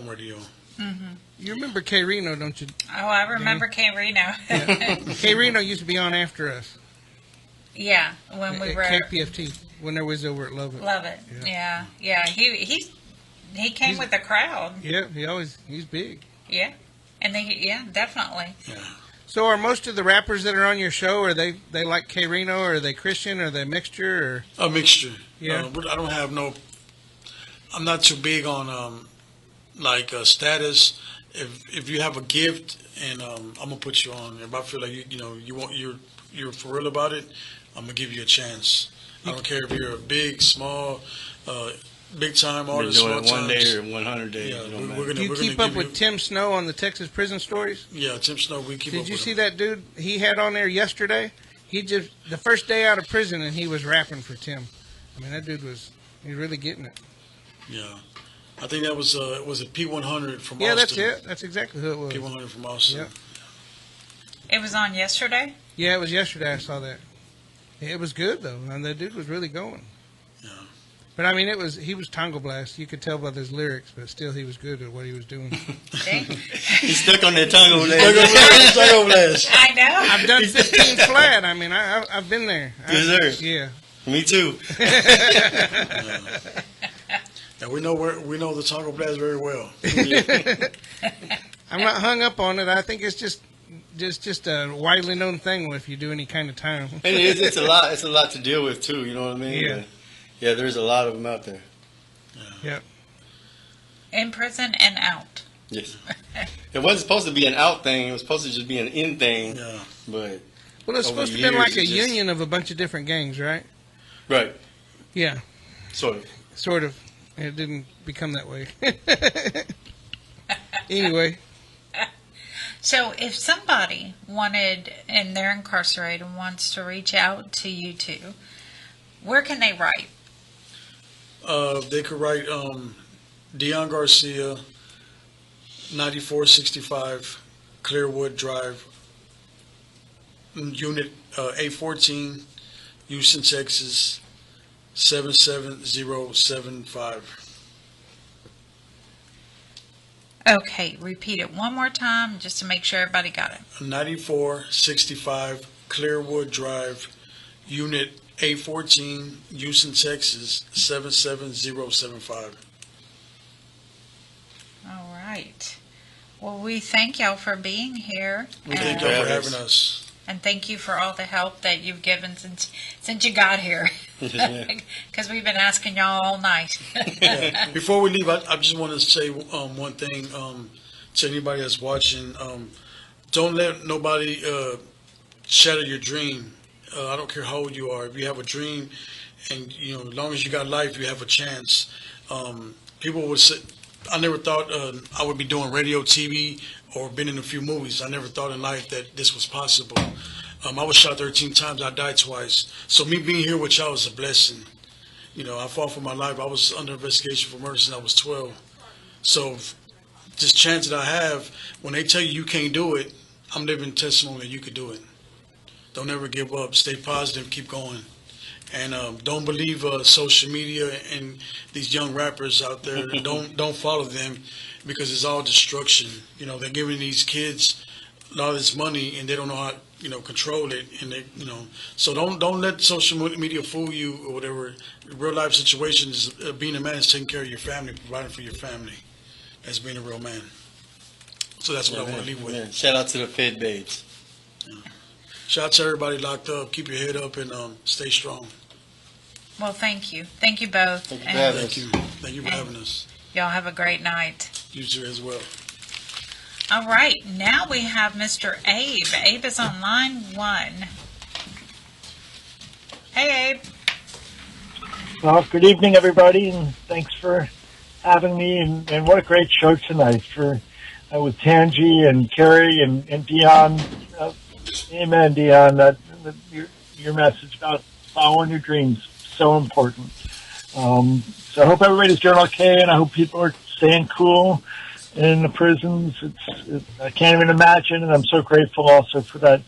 radio. Mm-hmm. You remember K. Reno, don't you? Oh, I remember Keri now. K. Reno used to be on after us. Yeah, when we At were KPFT, when there was over at Love It. Love It. Yeah. He came with the crowd. Yeah, he's big. Yeah, and definitely. Yeah. So are most of the rappers that are on your show, are they like K-Reno, or are they Christian, or are they a mixture? Or? A mixture. Yeah. But I don't have no. I'm not too big on status. If you have a gift, and I'm gonna put you on. If I feel like you're for real about it, I'm gonna give you a chance. I don't care if you're a big, small, big time artist. Been doing it small one times. day or 100 days. Yeah, you know, we're gonna. Do you we're keep gonna up give with Tim Snow on the Texas Prison Stories? Yeah, Tim Snow. We keep up Did you with see him. that dude he had on there yesterday? He just the first day out of prison, and he was rapping for Tim. I mean, that dude he's really getting it. Yeah, I think that was a P100 from Yeah, Austin. that's it. That's exactly who it was. P100 from Austin. Yep. It was on yesterday. Yeah, it was yesterday. I saw that. It was good though, and the dude was really going. Yeah. But I mean, he was Tango Blast. You could tell by his lyrics, but still, he was good at what he was doing. Dang. He's stuck on that tongue over there. Stuck over there. I know. I've done 15 flat. I mean, I've been there. Yes, sir. Yeah. Me too. Yeah, we know the Taco Blast very well. I'm not hung up on it. I think it's just a widely known thing if you do any kind of time. And it's a lot. It's a lot to deal with too. You know what I mean? Yeah. But, yeah, there's a lot of them out there. Yeah. In prison and out. Yes. It wasn't supposed to be an out thing. It was supposed to just be an in thing. Yeah. But Well, it's over supposed to the be like years, a it just- union of a bunch of different gangs, right? right, Yeah, sort of. sort of. It didn't become that way. Anyway, So if somebody wanted, and they're incarcerated, wants to reach out to you two, where can they write? They could write Dion Garcia, 9465 Clearwood Drive, Unit A14, Houston, Texas, 77075. Okay, repeat it one more time just to make sure everybody got it. 9465 Clearwood Drive, Unit A14, Houston, Texas, 77075. All right. Well, we thank y'all for being here. We thank y'all for having us. And thank you for all the help that you've given since you got here. Because we've been asking y'all all night. Yeah. Before we leave, I just want to say one thing to anybody that's watching. Don't let nobody shatter your dream. I don't care how old you are. If you have a dream, and as long as you got life, you have a chance. People would say, I never thought I would be doing radio, TV, or been in a few movies. I never thought in life that this was possible. I was shot 13 times. I died twice. So me being here with y'all is a blessing. I fought for my life. I was under investigation for murder since I was 12. So this chance that I have, when they tell you can't do it, I'm living testimony that you could do it. Don't ever give up. Stay positive. Keep going. And don't believe social media and these young rappers out there. Don't follow them, because it's all destruction. They're giving these kids a lot of this money, and they don't know how control it. And so don't let social media fool you or whatever. Real life situations, being a man is taking care of your family, providing for your family. That's being a real man. So that's what I want to leave with. Yeah. Shout out to the Fed babes. Yeah. Shout out to everybody locked up. Keep your head up and stay strong. Well, thank you. Thank you both. Thank you for And having Thank you. Thank you for having us. y'all have a great night. You too as well. All right. Now we have Mr. Abe. Abe is on line 1. Hey, Abe. Well, good evening, everybody, and thanks for having me. And what a great show tonight with Tangi and Keri and Dion. Amen, Dion. Your message about following your dreams, so important. So I hope everybody's doing okay, and I hope people are staying cool in the prisons. I can't even imagine, and I'm so grateful also for that.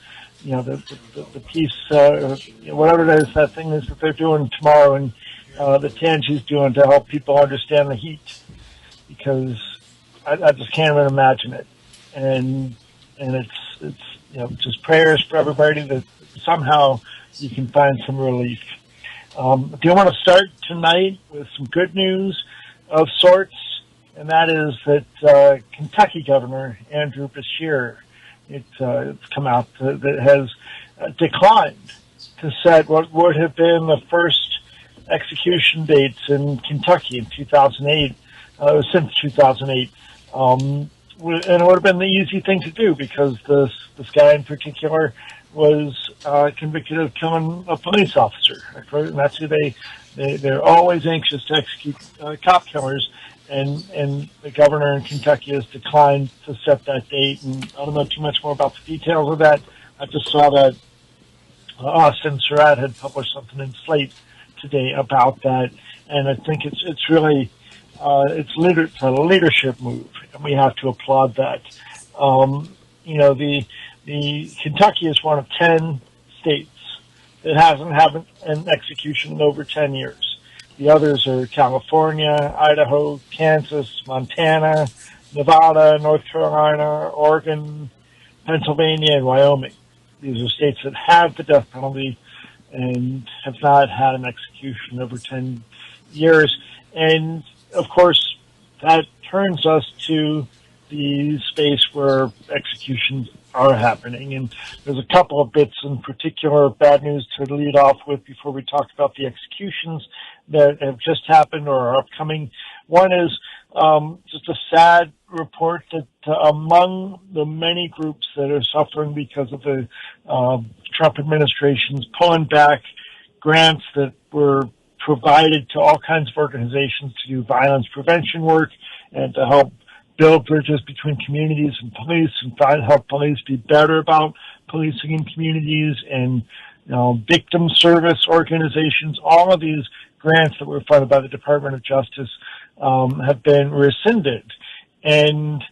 The peace, whatever it is, that thing is that they're doing tomorrow, and the Tangi's doing to help people understand the heat, because I just can't even imagine it. And it's just prayers for everybody that somehow you can find some relief. Do you want to start tonight with some good news of sorts? And that is that Kentucky Governor Andrew Beshear it's come out that has declined to set what would have been the first execution dates in Kentucky in 2008, since 2008. And it would have been the easy thing to do because this guy in particular was convicted of killing a police officer. And that's who they're always anxious to execute cop killers. And the governor in Kentucky has declined to set that date. And I don't know too much more about the details of that. I just saw that Austin Surratt had published something in Slate today about that, and I think it's really it's a leadership move, and we have to applaud that. The Kentucky is one of 10 states that hasn't had an execution in over 10 years. The others are California, Idaho, Kansas, Montana, Nevada, North Carolina, Oregon, Pennsylvania, and Wyoming. These are states that have the death penalty and have not had an execution over 10 years. And, of course, that turns us to the space where executions are happening. And there's a couple of bits in particular, bad news to lead off with before we talk about the executions that have just happened or are upcoming. One is just a sad report that among the many groups that are suffering because of the Trump administration's pulling back grants that were provided to all kinds of organizations to do violence prevention work and to help build bridges between communities and police and help police be better about policing in communities and victim service organizations. All of these grants that were funded by the Department of Justice have been rescinded. And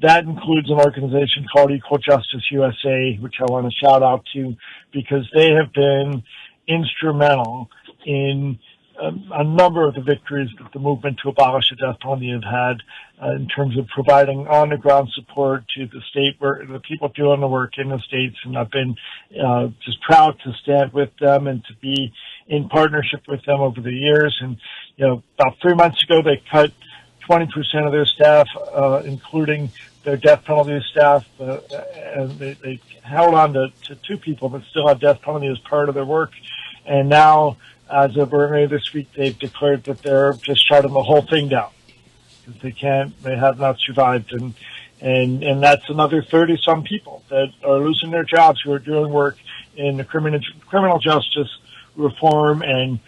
that includes an organization called Equal Justice USA, which I want to shout out to because they have been instrumental in a number of the victories that the movement to abolish the death penalty have had in terms of providing on-the-ground support to the state where the people doing the work in the states. And I've been just proud to stand with them and to be in partnership with them over the years. And, about 3 months ago, they cut 20% of their staff, including their death penalty staff. And they held on to 2 people that still have death penalty as part of their work. And now, as of earlier this week, they've declared that they're just shutting the whole thing down. They have not survived. And that's another 30-some people that are losing their jobs who are doing work in the criminal justice reform and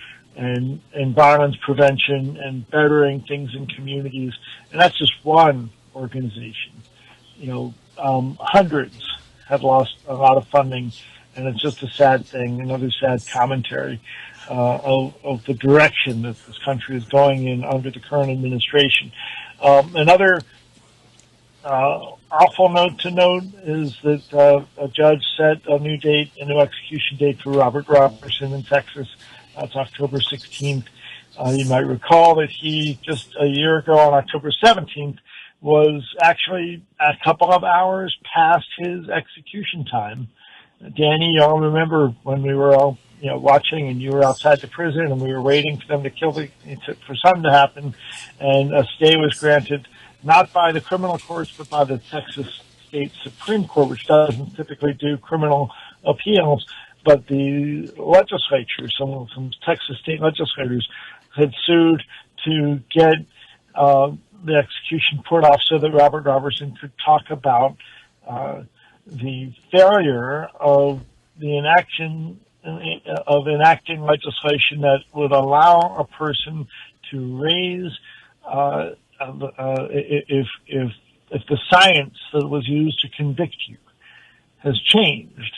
violence prevention and bettering things in communities. And that's just one organization. Hundreds have lost a lot of funding, and it's just a sad thing, another sad commentary of the direction that this country is going in under the current administration. Another awful note to note is that a judge set a new execution date for Robert Robertson in Texas. That's October 16th. You might recall that he just a year ago on October 17th was actually a couple of hours past his execution time. Danny, y'all remember when we were all watching and you were outside the prison and we were waiting for them to for something to happen, and a stay was granted not by the criminal courts but by the Texas State Supreme Court, which doesn't typically do criminal appeals. But the legislature, some Texas state legislators, had sued to get the execution put off so that Robert Robertson could talk about the failure of enacting legislation that would allow a person to raise if the science that was used to convict you has changed,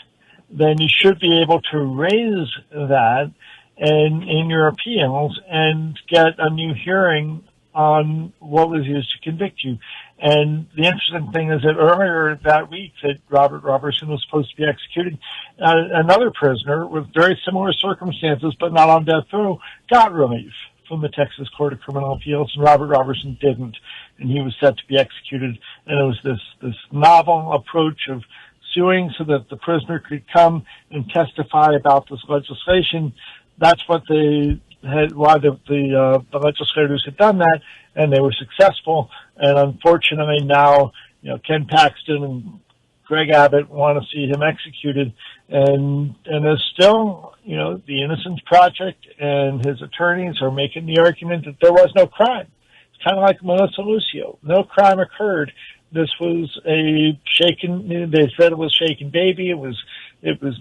then you should be able to raise that in your appeals and get a new hearing on what was used to convict you. And the interesting thing is that earlier that week that Robert Robertson was supposed to be executed, another prisoner with very similar circumstances but not on death row got relief from the Texas Court of Criminal Appeals, and Robert Robertson didn't, and he was set to be executed. And it was this novel approach of suing so that the prisoner could come and testify about this legislation. That's what they had, why the legislators had done that, and they were successful. And unfortunately now, Ken Paxton and Greg Abbott want to see him executed, and there's still, the Innocence Project and his attorneys are making the argument that there was no crime. It's kind of like Melissa Lucio. No crime occurred. This was they said it was shaken baby. It was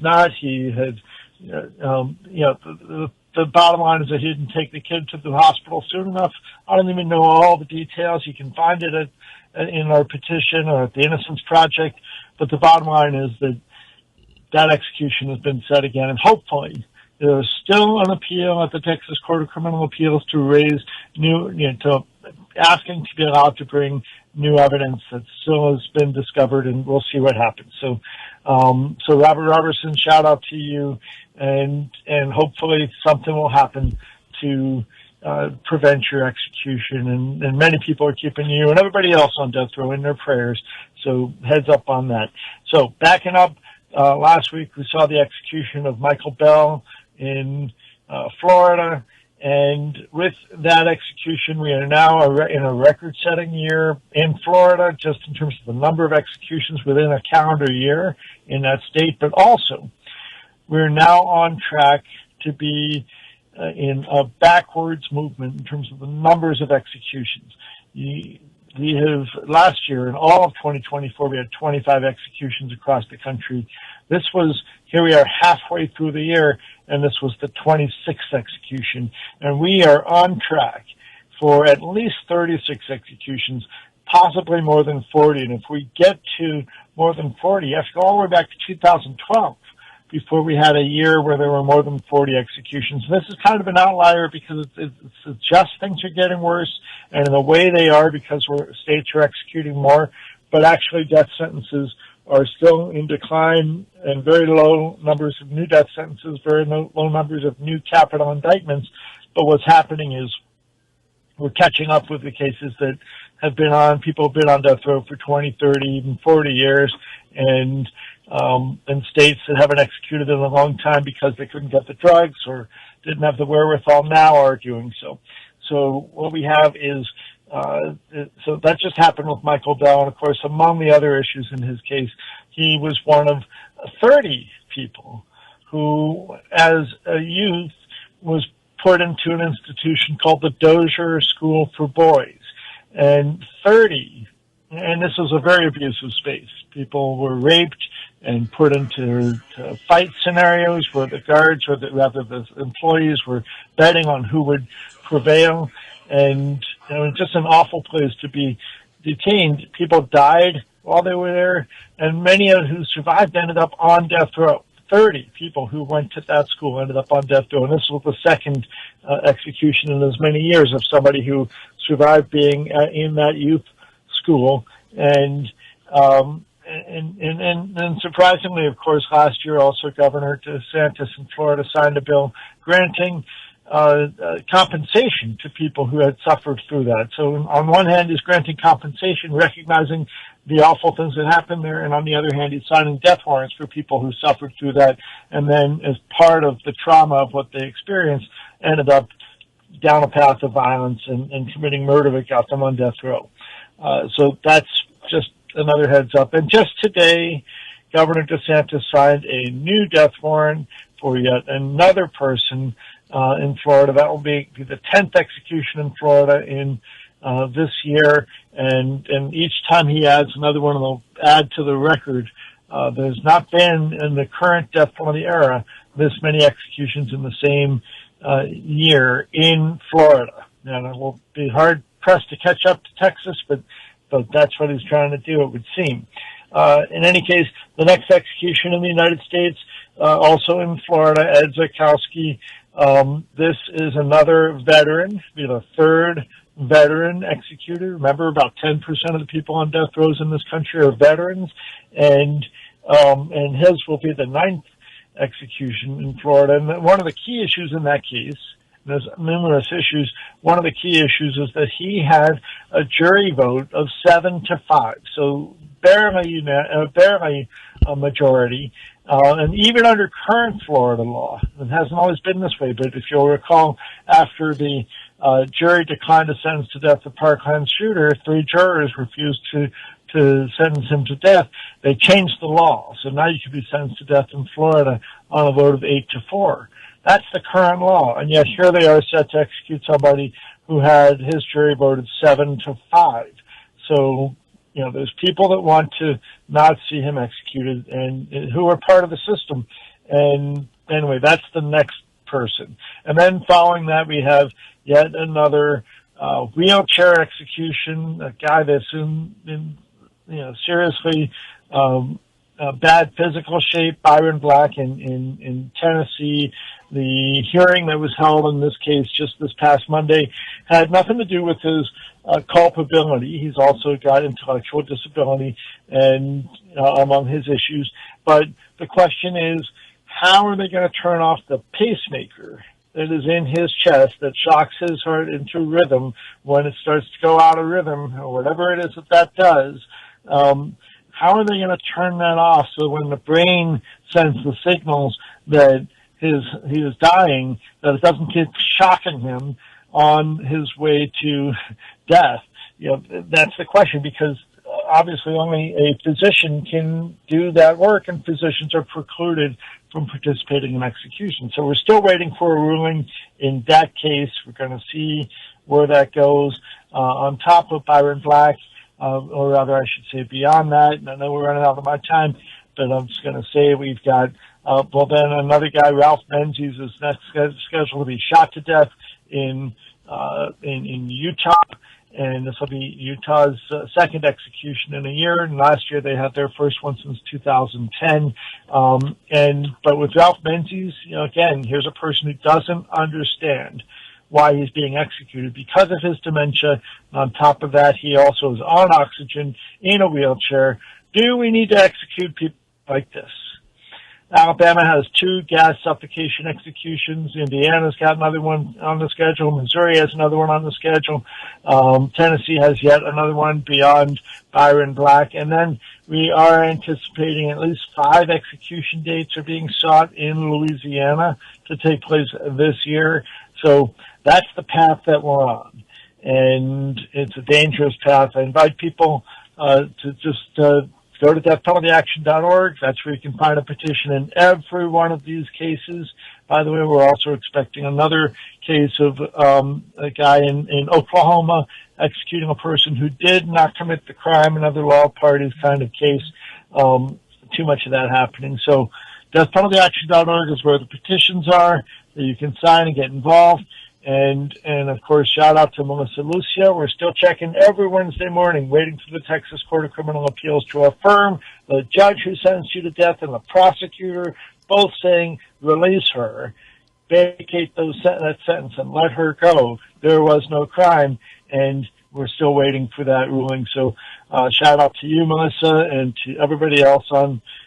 not. He had, the bottom line is that he didn't take the kid to the hospital soon enough. I don't even know all the details. You can find it in our petition or at the Innocence Project. But the bottom line is that execution has been set again, and hopefully there's still an appeal at the Texas Court of Criminal Appeals to raise asking to be allowed to bring new evidence that still has been discovered, and we'll see what happens. So Robert Robertson, shout out to you, and hopefully something will happen to prevent your execution, and many people are keeping you and everybody else on death row in their prayers, so heads up on that. So backing up, last week we saw the execution of Michael Bell in Florida, and with that execution we are now in a record-setting year in Florida, just in terms of the number of executions within a calendar year in that state, but also we're now on track to be in a backwards movement in terms of the numbers of executions. We have, last year, in all of 2024, we had 25 executions across the country. Here we are halfway through the year, and this was the 26th execution. And we are on track for at least 36 executions, possibly more than 40. And if we get to more than 40, you have to go all the way back to 2012. Before we had a year where there were more than 40 executions. This is kind of an outlier because it's just things are getting worse, and in the way they are because states are executing more, but actually death sentences are still in decline, and very low numbers of new death sentences, very low numbers of new capital indictments. But what's happening is we're catching up with the cases that people have been on death row for 20, 30, even 40 years, and states that haven't executed in a long time because they couldn't get the drugs or didn't have the wherewithal now are doing so. So what we have is, so that just happened with Michael Bell, and of course among the other issues in his case, he was one of 30 people who, as a youth, was put into an institution called the Dozier School for Boys. And 30, and this was a very abusive space. People were raped and put into fight scenarios where the guards, or the employees, were betting on who would prevail. And it was just an awful place to be detained. People died while they were there, and many of who survived ended up on death row. 30 people who went to that school ended up on death row, and this was the second execution in as many years of somebody who survived being in that youth school. And surprisingly, of course, last year also Governor DeSantis in Florida signed a bill granting compensation to people who had suffered through that. So on one hand, he's granting compensation, recognizing the awful things that happened there, and on the other hand, he's signing death warrants for people who suffered through that, and then as part of the trauma of what they experienced, ended up down a path of violence and committing murder that got them on death row. So that's just another heads up. And just today, Governor DeSantis signed a new death warrant for yet another person in Florida. That will be the 10th execution in Florida in this year, and each time he adds another one, will add to the record. There's not been in the current death penalty era this many executions in the same year in Florida. And it will be hard pressed to catch up to Texas, but that's what he's trying to do, it would seem. In any case, the next execution in the United States, also in Florida, Ed Zakowski. This is another veteran, be the third veteran executed. Remember, about 10% of the people on death rows in this country are veterans, and his will be the 9th execution in Florida. And one of the key issues in that case, and there's numerous issues, one of the key issues is that he had a jury vote of 7-5, so barely a majority. And even under current Florida law, it hasn't always been this way, but if you'll recall, after the jury declined a sentence to death of Parkland shooter, 3 jurors refused to to sentence him to death, they changed the law. So now you can be sentenced to death in Florida on a vote of 8-4. That's the current law. And yet here they are set to execute somebody who had his jury voted 7-5. So, you know, there's people that want to not see him executed and who are part of the system. And anyway, that's the next person. And then following that, we have yet another wheelchair execution, a guy that's in seriously bad physical shape, Byron Black in Tennessee. The hearing that was held in this case just this past Monday had nothing to do with his culpability. He's also got intellectual disability and among his issues. But the question is, how are they going to turn off the pacemaker that is in his chest that shocks his heart into rhythm when it starts to go out of rhythm, or whatever it is that does? How are they going to turn that off so when the brain sends the signals that he is dying, that it doesn't keep shocking him on his way to death? You know, that's the question, because obviously only a physician can do that work, and physicians are precluded from participating in execution. So we're still waiting for a ruling in that case. We're going to see where that goes. On top of Byron Black, or rather I should say beyond that, and I know we're running out of my time, but I'm just going to say we've got, then another guy, Ralph Menzies, is next scheduled to be shot to death in Utah. And this will be Utah's second execution in a year. And last year they had their first one since 2010. But with Ralph Menzies, again, here's a person who doesn't understand why he's being executed because of his dementia. On top of that, he also is on oxygen in a wheelchair. Do we need to execute people like this? Alabama has 2 gas suffocation executions. Indiana's got another one on the schedule. Missouri has another one on the schedule. Tennessee has yet another one beyond Byron Black. And then we are anticipating at least 5 execution dates are being sought in Louisiana to take place this year. So that's the path that we're on. And it's a dangerous path. I invite people to just go to deathpenaltyaction.org. That's where you can find a petition in every one of these cases. By the way, we're also expecting another case of a guy in Oklahoma executing a person who did not commit the crime, another law parties kind of case. Too much of that happening. So deathpenaltyaction.org is where the petitions are that you can sign and get involved. And of course, shout out to Melissa Lucia. We're still checking every Wednesday morning, waiting for the Texas Court of Criminal Appeals to affirm the judge who sentenced you to death and the prosecutor both saying, release her, vacate that sentence and let her go. There was no crime, and we're still waiting for that ruling. So shout out to you, Melissa, and to everybody else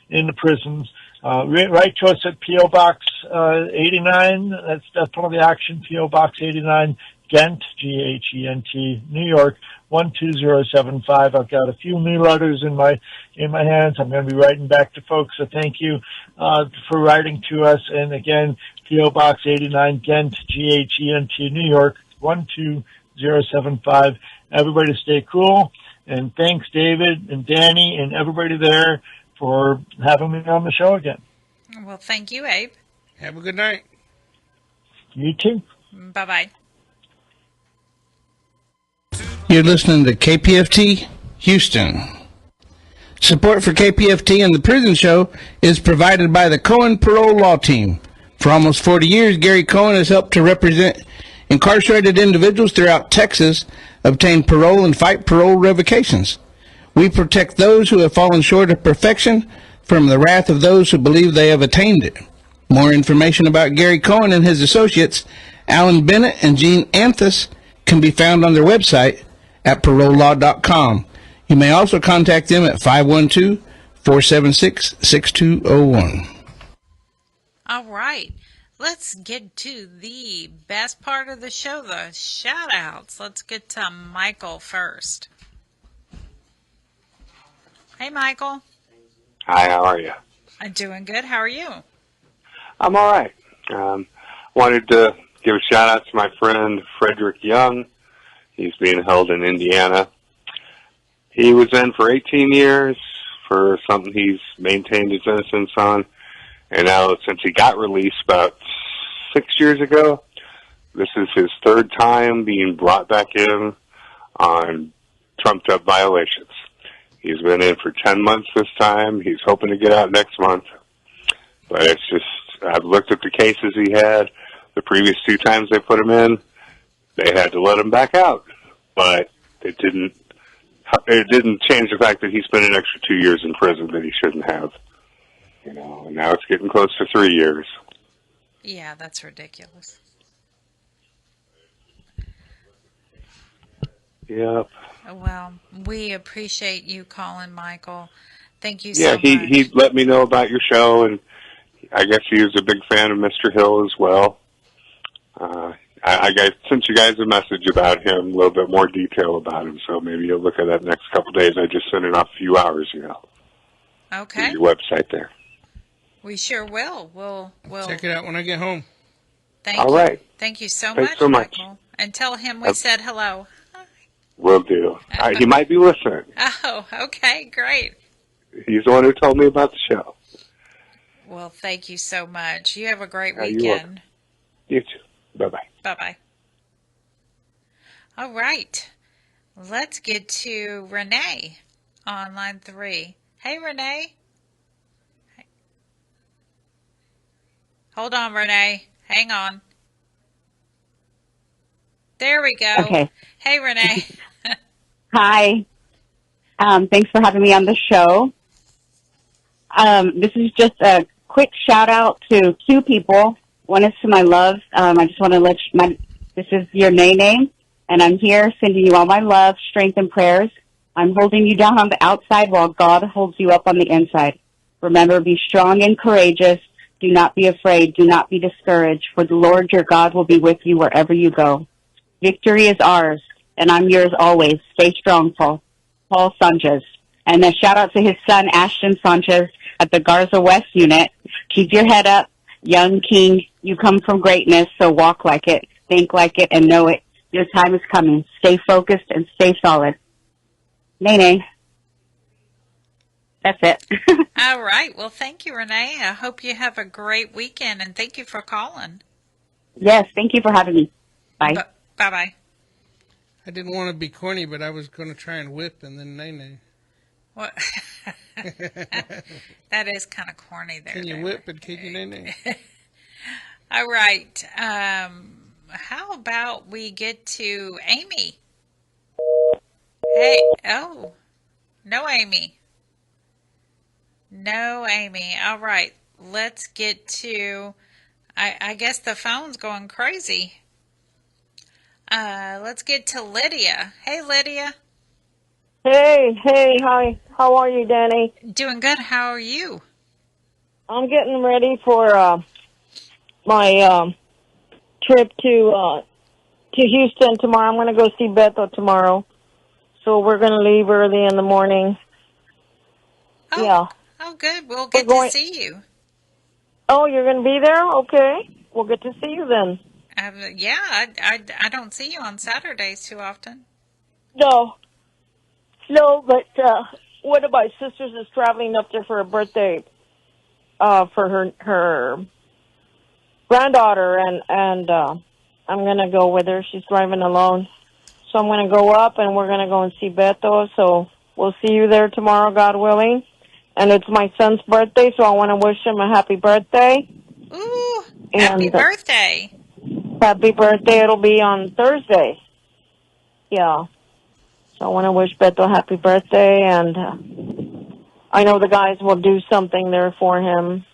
in the prisons. Write to us at P.O. Box 89. That's Death Penalty Action, P.O. Box 89, Ghent, G-H-E-N-T, New York, 12075. I've got a few new letters in my hands. I'm going to be writing back to folks. So thank you for writing to us. And again, P.O. Box 89, Ghent, G-H-E-N-T, New York, 12075. Everybody stay cool. And thanks, David and Danny and everybody there for having me on the show again. Well, thank you, Abe. Have a good night. You too. Bye-bye. You're listening to KPFT Houston. Support for KPFT and the Prison Show is provided by the Cohen Parole Law Team. For almost 40 years, Gary Cohen has helped to represent incarcerated individuals throughout Texas obtain parole and fight parole revocations. We protect those who have fallen short of perfection from the wrath of those who believe they have attained it. More information about Gary Cohen and his associates, Alan Bennett and Gene Anthus, can be found on their website at parolelaw.com. You may also contact them at 512-476-6201. All right. Let's get to the best part of the show, the shout-outs. Let's get to Michael first. Hey, Michael. Hi, how are you? I'm doing good. How are you? I'm all right. Wanted to give a shout-out to my friend Frederick Young. He's being held in Indiana. He was in for 18 years for something he's maintained his innocence on. And now, since he got released about 6 years ago, this is his third time being brought back in on trumped-up violations. He's been in for 10 months this time. He's hoping to get out next month. But it's just, I've looked at the cases he had. The previous 2 times they put him in, they had to let him back out. But it didn't change the fact that he spent an extra 2 years in prison that he shouldn't have. You know, and now it's getting close to 3 years. Yeah, that's ridiculous. Yep. Well, we appreciate you calling, Michael. Thank you so much. Yeah, he let me know about your show, and I guess he was a big fan of Mr. Hill as well. I sent you guys a message about him, a little bit more detail about him, so maybe you'll look at that next couple of days. I just sent it off a few hours ago. Okay. Your website there. We sure will. We'll check it out when I get home. Thank All you. right. Thank you so Thanks much, so much. Michael. And tell him we said hello. Will do. He might be listening. Oh, okay, great. He's the one who told me about the show. Well, thank you so much. You have a great You're weekend. welcome. You too. Bye-bye. Bye-bye. All right. Let's get to Renee on line 3. Hey, Renee. Hold on, Renee. Hang on. There we go. Okay. Hey, Renee. Hi. Thanks for having me on the show. This is just a quick shout out to 2 people. One is to my love. I just want to this is your name, and I'm here sending you all my love, strength, and prayers. I'm holding you down on the outside while God holds you up on the inside. Remember, be strong and courageous. Do not be afraid. Do not be discouraged, for the Lord your God will be with you wherever you go. Victory is ours, and I'm yours always. Stay strong, Paul Sanchez. And a shout out to his son, Ashton Sanchez, at the Garza West unit. Keep your head up, young king. You come from greatness, so walk like it, think like it, and know it. Your time is coming. Stay focused and stay solid. Nene. That's it. All right. Well, thank you, Renee. I hope you have a great weekend, and thank you for calling. Yes, thank you for having me. Bye. Bye-bye. I didn't want to be corny, but I was going to try and whip and then nay. What? That is kind of corny there. Can you whip and can you nay? All right. How about we get to Amy? Hey. Oh. No, Amy. No, Amy. All right. Let's get to... I guess the phone's going crazy. Let's get to Lydia. Hey, Lydia. Hey, hi. How are you, Danny? Doing good. How are you? I'm getting ready for my trip to Houston tomorrow. I'm going to go see Beto tomorrow. So we're going to leave early in the morning. Oh, yeah. Oh, good. We'll get to see you. Oh, you're going to be there? Okay. We'll get to see you then. Yeah, I don't see you on Saturdays too often. No, but one of my sisters is traveling up there for a birthday for her granddaughter, and I'm going to go with her. She's driving alone. So I'm going to go up, and we're going to go and see Beto. So we'll see you there tomorrow, God willing. And it's my son's birthday, so I want to wish him a happy birthday. Ooh, happy birthday. Happy birthday. It'll be on Thursday. Yeah. So I want to wish Beto happy birthday, and I know the guys will do something there for him.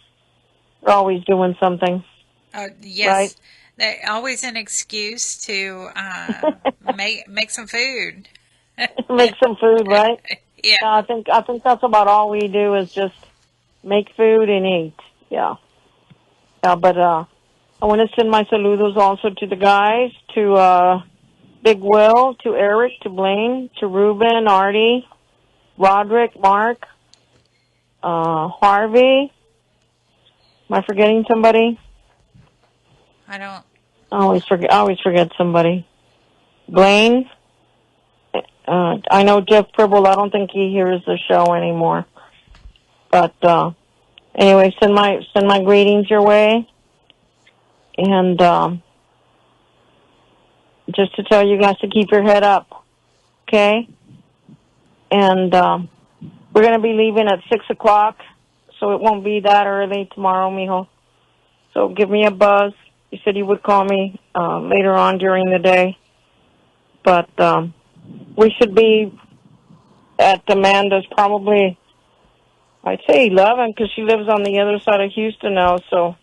They're always doing something. Yes. Right? They're always an excuse to make some food. Make some food, right? Yeah. I think that's about all we do is just make food and eat. Yeah. Yeah, but I want to send my saludos also to the guys, to Big Will, to Eric, to Blaine, to Ruben, Artie, Roderick, Mark, Harvey. Am I forgetting somebody? I don't. I always forget somebody. Blaine I know Jeff Pribble. I don't think he hears the show anymore. But anyway, send my greetings your way, and just to tell you guys to keep your head up, okay? And we're gonna be leaving at 6:00, so it won't be that early tomorrow, mijo. So give me a buzz. You said you would call me later on during the day, but we should be at Amanda's probably, I'd say 11, because she lives on the other side of Houston now, so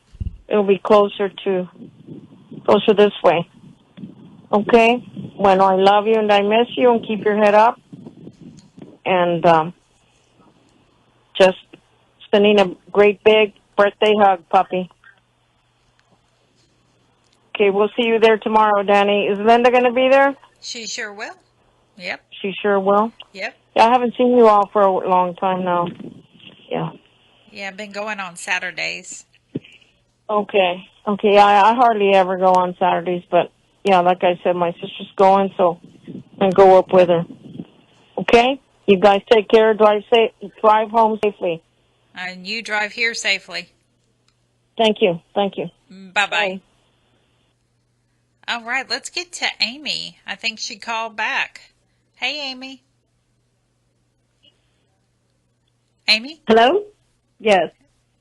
it'll be closer this way. Okay? Bueno, I love you and I miss you, and keep your head up. And just sending a great big birthday hug, puppy. Okay, we'll see you there tomorrow, Danny. Is Linda going to be there? She sure will. Yep. She sure will. Yep. Yeah, I haven't seen you all for a long time now. Yeah. Yeah, I've been going on Saturdays. Okay. Okay, I hardly ever go on Saturdays, but yeah, like I said, my sister's going, so I'm going to go up with her. Okay? You guys take care. Drive home safely. And you drive here safely. Thank you. Thank you. Bye-bye. Bye. All right, let's get to Amy. I think she called back. Hey, Amy. Amy? Hello? Yes.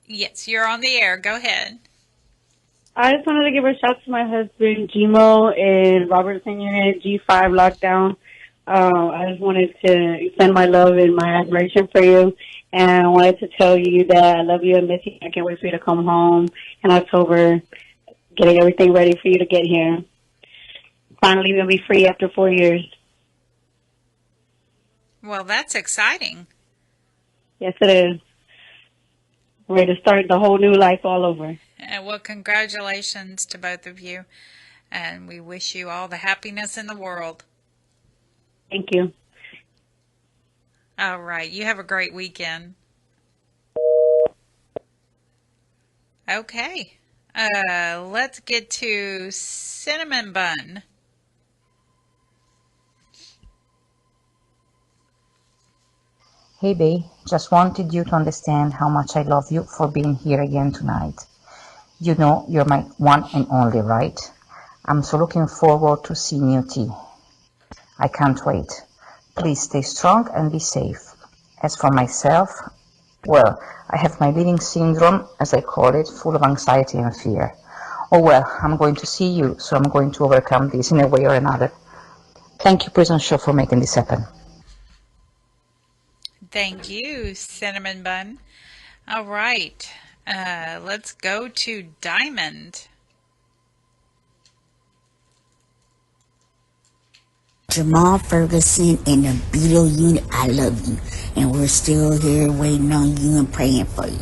Yes, you're on the air. Go ahead. I just wanted to give a shout to my husband, Gmo, in Robertson Unit, G5 lockdown. I just wanted to extend my love and my admiration for you. And I wanted to tell you that I love you and miss you. I can't wait for you to come home in October, getting everything ready for you to get here. Finally, we'll be free after 4 years. Well, that's exciting. Yes, it is. Ready to start the whole new life all over. Well, congratulations to both of you. And we wish you all the happiness in the world. Thank you. All right. You have a great weekend. Okay. Let's get to Cinnamon Bun. Hey babe, just wanted you to understand how much I love you for being here again tonight. You know you're my one and only, right? I'm so looking forward to seeing you tea. I can't wait. Please stay strong and be safe. As for myself, well, I have my bleeding syndrome, as I call it, full of anxiety and fear. Oh well, I'm going to see you, so I'm going to overcome this in a way or another. Thank you, Prison Show, for making this happen. Thank you, Cinnamon Bun. All right. Let's go to Diamond. Jamal Ferguson and the Beetle Unit, I love you. And we're still here waiting on you and praying for you.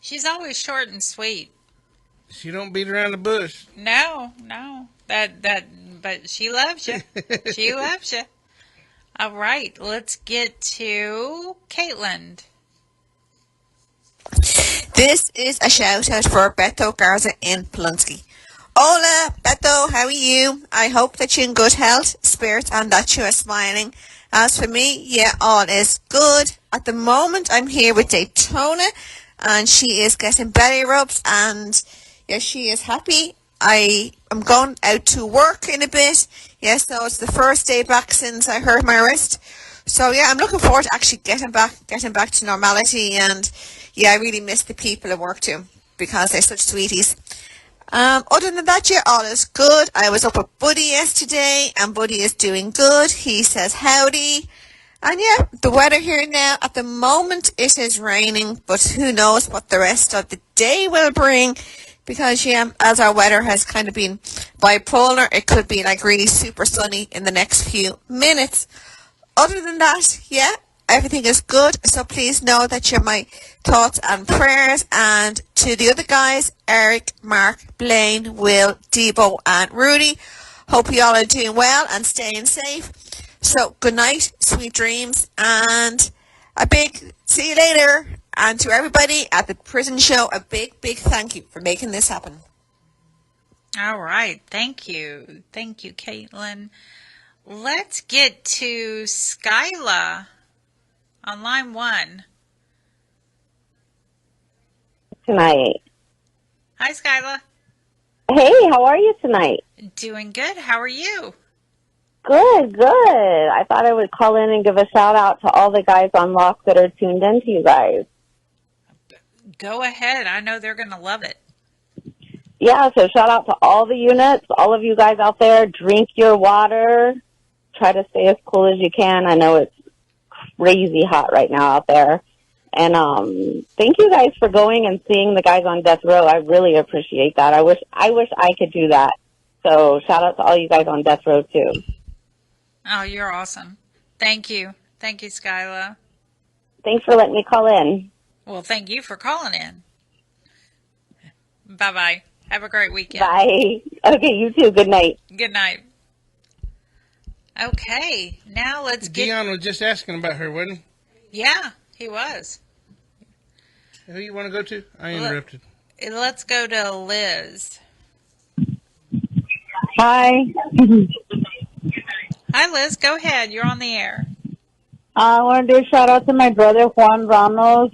She's always short and sweet. She don't beat around the bush. No. But she loves you. She loves you. All right, let's get to Caitlin. This is a shout out for Beto Garza in Polunsky. Hola, Beto, how are you? I hope that you're in good health, spirits, and that you are smiling. As for me, yeah, all is good. At the moment, I'm here with Daytona, and she is getting belly rubs, and yeah, she is happy. I am going out to work in a bit. Yeah, so it's the first day back since I hurt my wrist. So yeah, I'm looking forward to actually getting back to normality. And yeah, I really miss the people at work too, because they're such sweeties. Other than that, yeah, all is good. I was up with Buddy yesterday, and Buddy is doing good. He says howdy. And yeah, the weather here now, at the moment, it is raining, but who knows what the rest of the day will bring. Because, yeah, as our weather has kind of been bipolar, it could be like really super sunny in the next few minutes. Other than that, yeah, everything is good. So please know that you're my thoughts and prayers. And to the other guys, Eric, Mark, Blaine, Will, Debo, and Rudy, hope you all are doing well and staying safe. So good night, sweet dreams, and a big see you later. And to everybody at the Prison Show, a big, big thank you for making this happen. All right. Thank you. Thank you, Caitlin. Let's get to Skyla on line 1. Tonight. Hi, Skyla. Hey, how are you tonight? Doing good. How are you? Good, good. I thought I would call in and give a shout out to all the guys on Lock that are tuned in to you guys. Go ahead. I know they're going to love it. Yeah, so shout out to all the units, all of you guys out there. Drink your water. Try to stay as cool as you can. I know it's crazy hot right now out there. And thank you guys for going and seeing the guys on death row. I really appreciate that. I wish I could do that. So shout out to all you guys on death row too. Oh, you're awesome. Thank you. Thank you, Skyla. Thanks for letting me call in. Well, thank you for calling in. Bye-bye. Have a great weekend. Bye. Okay, you too. Good night. Good night. Okay, now let's get... Dion was just asking about her, wasn't he? Yeah, he was. Who you want to go to? I interrupted. Let's go to Liz. Hi. Hi, Liz. Go ahead. You're on the air. I want to do a shout out to my brother Juan Ramos.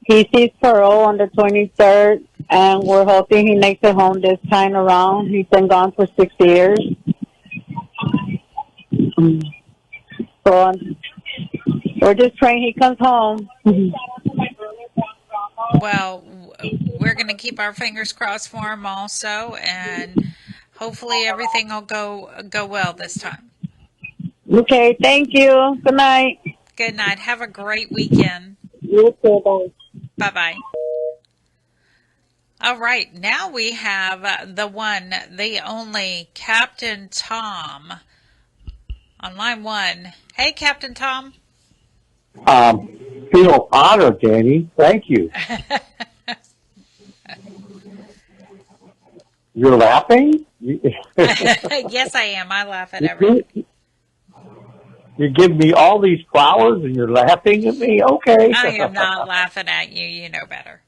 He sees parole on the 23rd, and we're hoping he makes it home this time around. He's been gone for 6 years. So we're just praying he comes home. Well, we're going to keep our fingers crossed for him also, and hopefully everything will go well this time. Okay, thank you. Good night. Good night. Have a great weekend. You too, bye. Bye-bye. All right, now we have the one, the only Captain Tom on line 1. Hey, Captain Tom. Feel honored, Danny. Thank you. You're laughing? Yes, I am. I laugh at everything. You give me all these flowers and you're laughing at me? Okay. I am not laughing at you. You know better.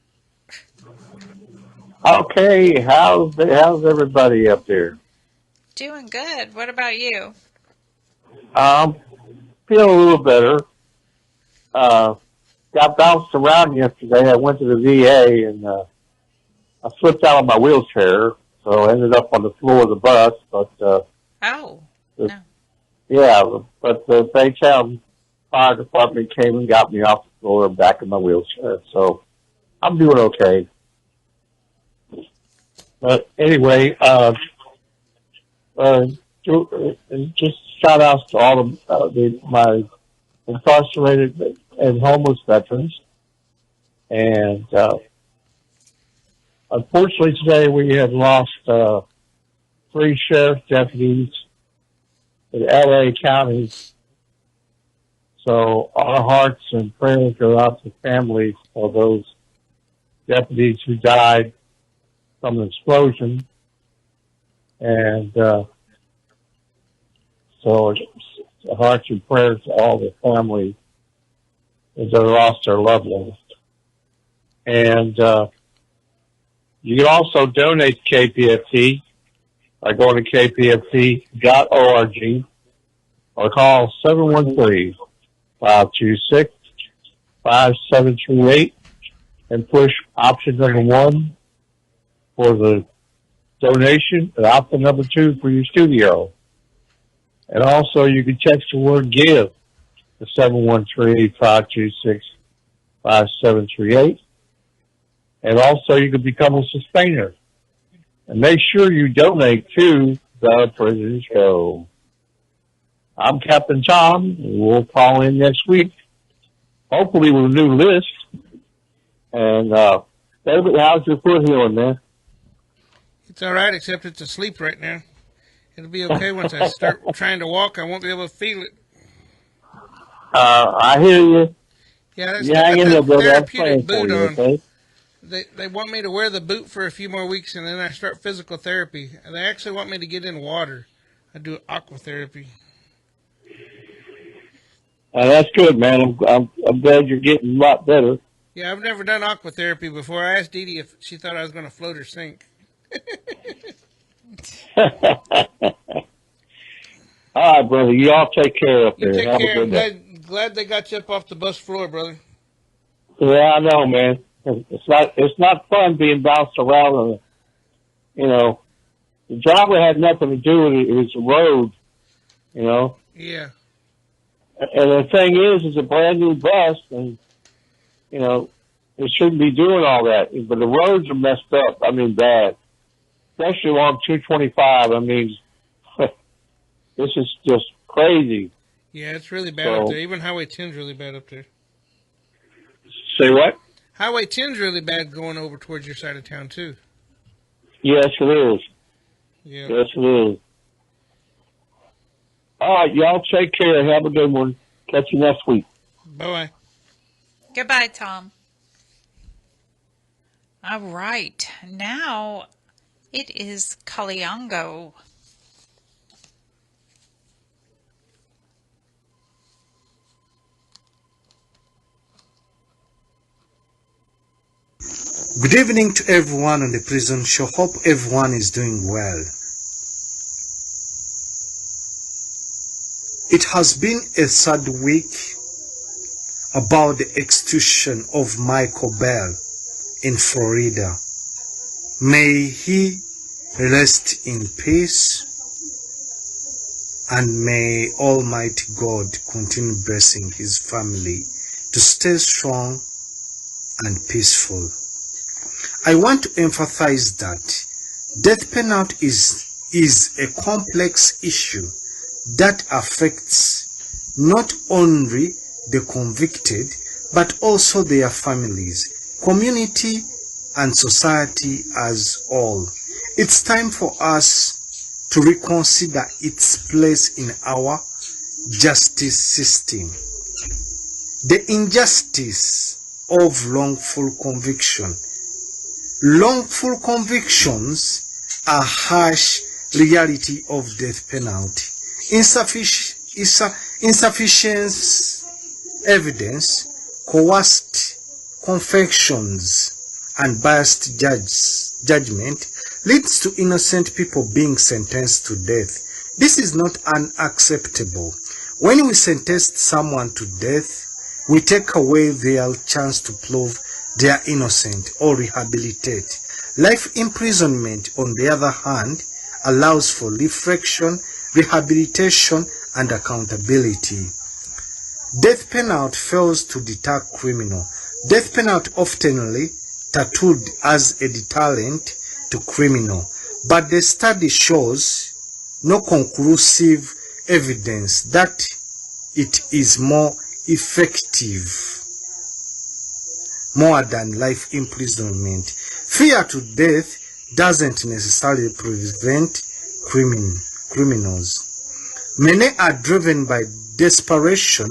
Okay, how's everybody up there? Doing good. What about you? Feel a little better. Got bounced around yesterday. I went to the VA and I slipped out of my wheelchair, so I ended up on the floor of the bus. But but the Baytown Fire Department came and got me off the floor and back in my wheelchair. So I'm doing okay. But anyway, just shout outs to all of my incarcerated and homeless veterans. And unfortunately today we have lost 3 sheriff deputies in LA County. So our hearts and prayers go out to families of those deputies who died from an explosion. And so hearts and prayers to all the families that lost their loved ones. And you can also donate to KPFT by going to kpft.org or call 713-526-5738 and push option number 1 for the donation and option number 2 for your studio. And also you can text the word GIVE to 713-526-5738. And also you can become a sustainer. And make sure you donate to the Prison Show. I'm Captain Tom. We'll call in next week, hopefully with a new list. And David, how's your foot healing, man? It's all right, except it's asleep right now. It'll be okay once I start trying to walk. I won't be able to feel it. I hear you. Yeah, that's therapeutic boot on. Okay? They want me to wear the boot for a few more weeks, and then I start physical therapy. And they actually want me to get in water. I do aqua therapy. That's good, man. I'm glad you're getting a lot better. Yeah, I've never done aqua therapy before. I asked Dee Dee if she thought I was going to float or sink. All right, brother. You all take care up You there. take Have a care. good day. Glad they got you up off the bus floor, brother. Yeah, I know, man. It's not fun being bounced around. And, you know, the driver had nothing to do with it. It was the road. You know. Yeah. And the thing is, it's a brand new bus, and you know, it shouldn't be doing all that. But the roads are messed up. I mean, bad. Especially on 225. I mean, this is just crazy. Yeah, it's really bad up there. Even Highway 10's really bad up there. Say what? Highway 10's really bad going over towards your side of town, too. Yes, it is. Yeah. Yes, it is. All right, y'all take care. Have a good one. Catch you next week. Bye-bye. Goodbye, Tom. All right. Now it is Kaliango. Good evening to everyone on the prison show. Hope everyone is doing well. It has been a sad week about the execution of Michael Bell in Florida. May he rest in peace, and may Almighty God continue blessing his family to stay strong and peaceful. I want to emphasize that death penalty is a complex issue that affects not only the convicted, but also their families, community, and society as all. It's time for us to reconsider its place in our justice system. The injustice of wrongful conviction. Wrongful convictions are harsh reality of death penalty. Insufficient evidence, coerced confessions, and biased judgment leads to innocent people being sentenced to death. This is not unacceptable. When we sentence someone to death, we take away their chance to prove they are innocent or rehabilitate. Life imprisonment, on the other hand, allows for reflection, rehabilitation, and accountability. Death penalty fails to deter criminal. Death penalty oftenly tattooed as a deterrent to criminal, but the study shows no conclusive evidence that it is more effective more than life imprisonment. Fear to death doesn't necessarily prevent criminals. Many are driven by desperation,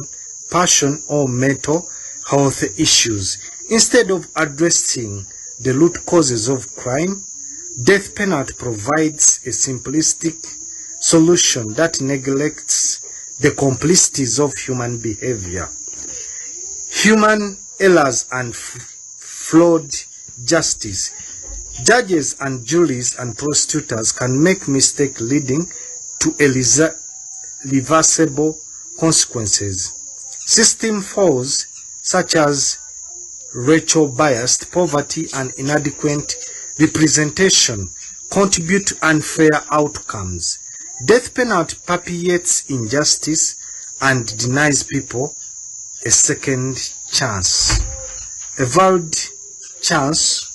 passion, or mental health issues. Instead of addressing the root causes of crime, death penalty provides a simplistic solution that neglects the complexities of human behavior, human errors, and flawed justice. Judges and juries and prosecutors can make mistakes leading to irreversible consequences. System flaws such as racial bias, poverty, and inadequate representation contribute to unfair outcomes. Death penalty perpetuates injustice and denies people a second chance, a valid chance.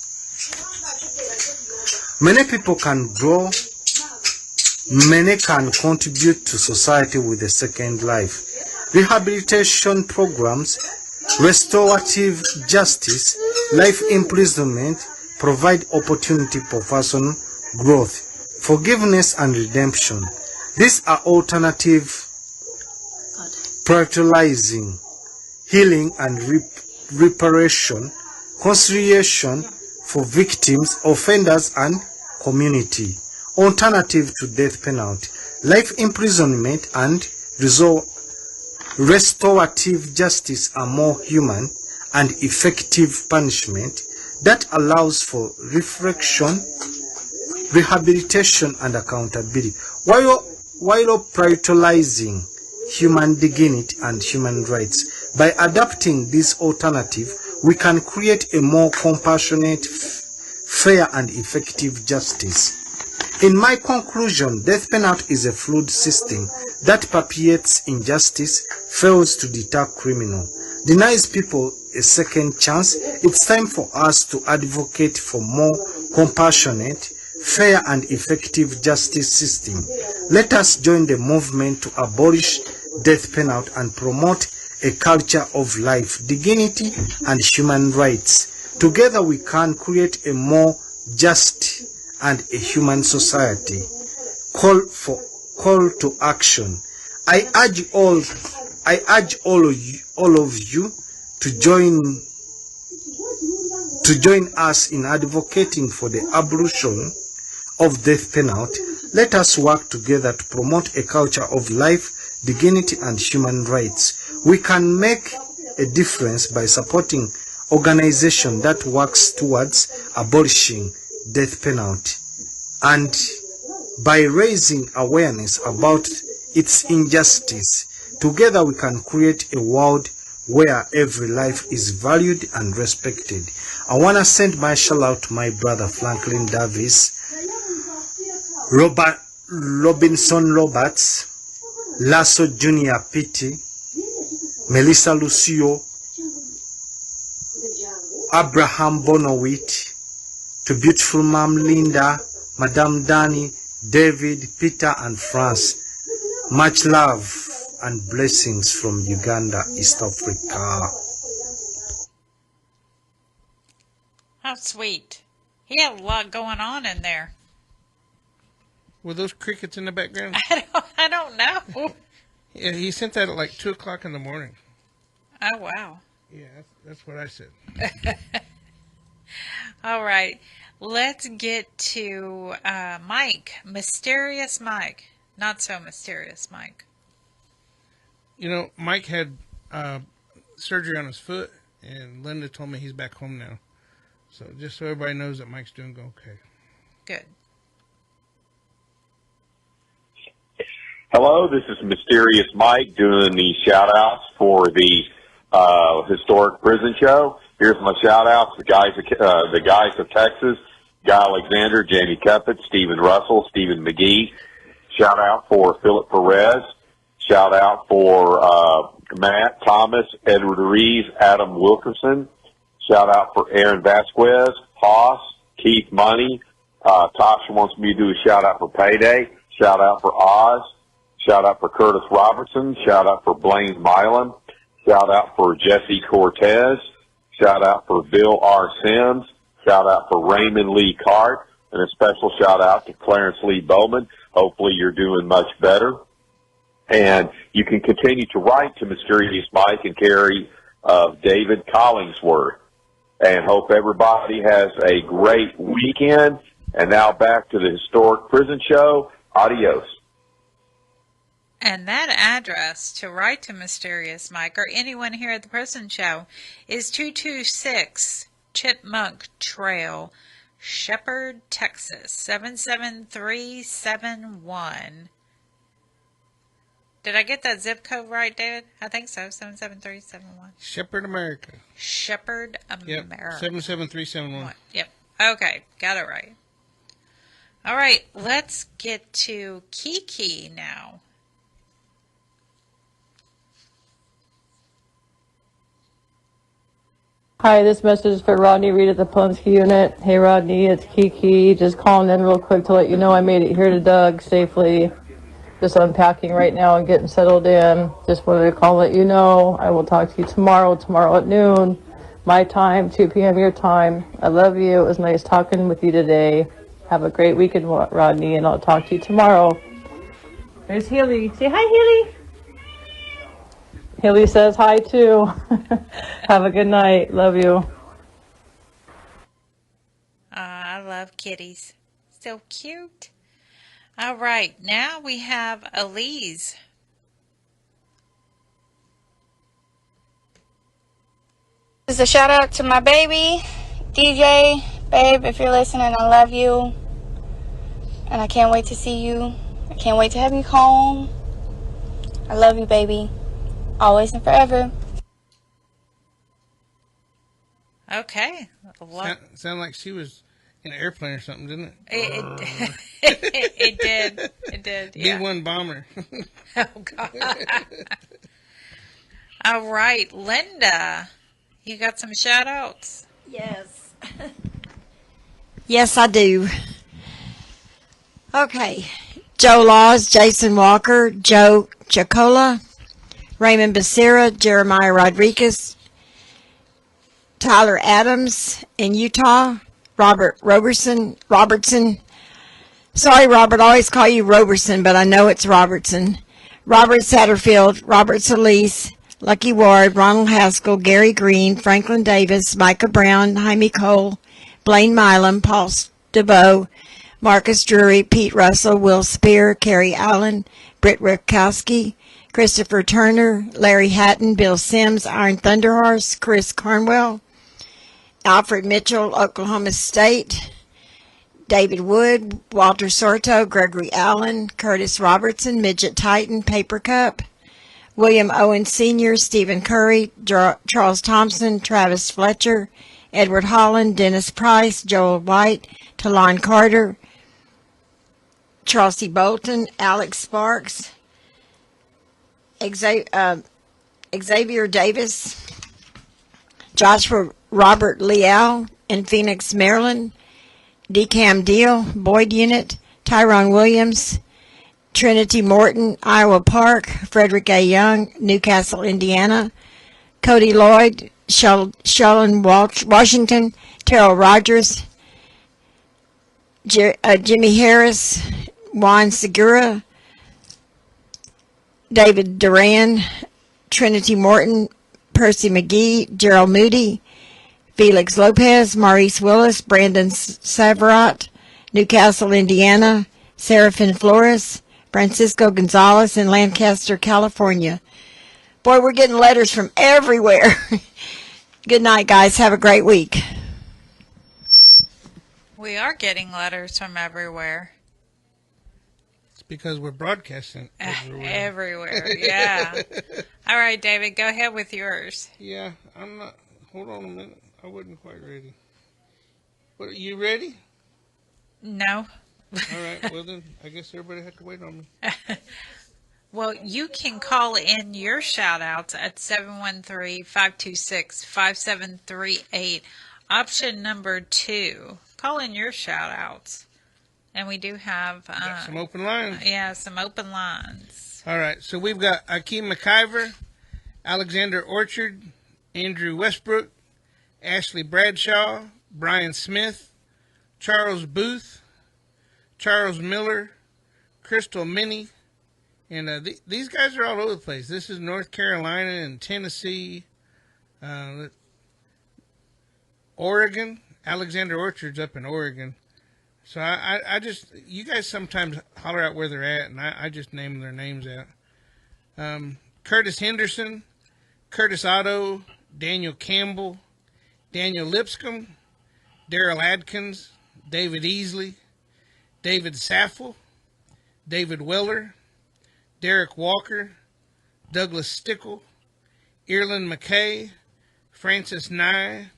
Many people can grow, many can contribute to society with a second life. Rehabilitation programs, restorative justice, life imprisonment provide opportunity for personal growth, forgiveness, and redemption. These are alternative prioritizing healing and reparation, conciliation for victims, offenders, and community. Alternative to death penalty, life imprisonment and restorative justice are more human and effective punishment that allows for reflection, rehabilitation, and accountability, while prioritizing human dignity and human rights. By adopting this alternative, we can create a more compassionate, fair, and effective justice. In my conclusion, death penalty is a flawed system that perpetuates injustice, fails to deter criminals, denies people a second chance. It's time for us to advocate for more compassionate, fair, and effective justice system. Let us join the movement to abolish death penalty and promote a culture of life, dignity, and human rights. Together we can create a more just and a human society. Call to action. I urge all of you to join us in advocating for the abolition of death penalty. Let us work together to promote a culture of life, dignity, and human rights. We can make a difference by supporting organizations that works towards abolishing death penalty and by raising awareness about its injustice. Together we can create a world where every life is valued and respected. I want to send my shout out to my brother Franklin Davis, Robinson Roberts, Lasso Junior Pitti, Melissa Lucio, Abraham Bonowit, to beautiful Mom Linda, Madame Danny, David, Peter, and France. Much love and blessings from Uganda, East Africa. How sweet. He had a lot going on in there. Were those crickets in the background? I don't know. Yeah, he sent that at like 2 o'clock in the morning. Oh, wow. Yeah, that's what I said. All right. Let's get to Mike. Mysterious Mike. Not so mysterious Mike. You know, Mike had surgery on his foot, and Linda told me he's back home now. So just so everybody knows that Mike's doing okay. Good. Hello, this is Mysterious Mike doing the shout-outs for the historic prison show. Here's my shout-outs, the guys of Texas, Guy Alexander, Jamie Cuppett, Stephen Russell, Stephen McGee. Shout-out for Philip Perez. Shout-out for Matt Thomas, Edward Reeves, Adam Wilkerson. Shout-out for Aaron Vasquez, Haas, Keith Money. Tasha wants me to do a shout-out for Payday. Shout-out for Oz. Shout-out for Curtis Robertson. Shout-out for Blaine Milan. Shout-out for Jesse Cortez. Shout-out for Bill R. Sims. Shout-out for Raymond Lee Cart. And a special shout-out to Clarence Lee Bowman. Hopefully you're doing much better. And you can continue to write to Mysterious Mike and Keri of David Collingsworth. And hope everybody has a great weekend. And now back to the historic prison show. Adios. And that address to write to Mysterious Mike or anyone here at the prison show is 226 Chipmunk Trail, Shepherd, Texas, 77371. Did I get that zip code right, David? I think so, 77371. Shepherd, America. Shepherd, America. Yep, 77371. Yep. Okay, got it right. All right, let's get to Kiki now. Hi, this message is for Rodney Reed at the Plumsky unit. Hey Rodney, it's Kiki. Just calling in real quick to let you know I made it here to Doug safely. Just unpacking right now and getting settled in. Just wanted to call and let you know. I will talk to you tomorrow at noon. My time, 2 p.m. your time. I love you. It was nice talking with you today. Have a great weekend, Rodney, and I'll talk to you tomorrow. There's Haley. Say hi, Haley. Haley says hi too. Have a good night. Love you. I love kitties. So cute. All right, now we have Elise. This is a shout out to my baby, DJ. Babe, if you're listening, I love you. and I can't wait to see you. I can't wait to have you home. I love you, baby. Always and forever. Okay. Sound like she was in an airplane or something, didn't it? It did. It did. Yeah. B-1 bomber. Oh, God. All right, Linda, you got some shout outs? Yes. Yes, I do. Okay. Joe Laws, Jason Walker, Joe Chacola, Raymond Becerra, Jeremiah Rodriguez, Tyler Adams in Utah, Robert Robertson. Sorry, Robert, I always call you Robertson, but I know it's Robertson. Robert Satterfield, Robert Solis, Lucky Ward, Ronald Haskell, Gary Green, Franklin Davis, Micah Brown, Jaime Cole, Blaine Milam, Paul DeBow, Marcus Drury, Pete Russell, Will Spear, Kerry Allen, Britt Rukowski, Christopher Turner, Larry Hatton, Bill Sims, Iron Thunderhorse, Chris Cornwell, Alfred Mitchell, Oklahoma State, David Wood, Walter Sorto, Gregory Allen, Curtis Robertson, Midget Titan, Paper Cup, William Owen Sr., Stephen Curry, Charles Thompson, Travis Fletcher, Edward Holland, Dennis Price, Joel White, Talon Carter, Charles C. Bolton, Alex Sparks, Xavier Davis, Joshua Robert Leal in Phoenix, Maryland, DeCam Deal, Boyd Unit, Tyrone Williams, Trinity Morton, Iowa Park, Frederick A. Young, Newcastle, Indiana, Cody Lloyd, Sheldon Washington, Terrell Rogers, Jimmy Harris, Juan Segura, David Duran, Trinity Morton, Percy McGee, Gerald Moody, Felix Lopez, Maurice Willis, Brandon Savarot, Newcastle, Indiana, Serafin Flores, Francisco Gonzalez in Lancaster, California. Boy, we're getting letters from everywhere. Good night, guys. Have a great week. We are getting letters from everywhere. It's because we're broadcasting everywhere. Everywhere, yeah. All right, David, go ahead with yours. Yeah, I'm not. Hold on a minute. I wasn't quite ready. What, are you ready? No. All right, well then, I guess everybody had to wait on me. Well, you can call in your shout-outs at 713-526-5738. Option number 2. Call in your shout-outs. And we do have... got some open lines. Yeah, some open lines. All right, so we've got Akeem McIver, Alexander Orchard, Andrew Westbrook, Ashley Bradshaw, Brian Smith, Charles Booth, Charles Miller, Crystal Minnie, and these guys are all over the place. This is North Carolina and Tennessee, Oregon. Alexander Orchard's up in Oregon. So I just, you guys sometimes holler out where they're at, and I just name their names out. Curtis Henderson, Curtis Otto, Daniel Campbell, Daniel Lipscomb, Daryl Adkins, David Easley, David Saffel, David Weller, Derek Walker, Douglas Stickle, Ireland McKay, Francis Nye,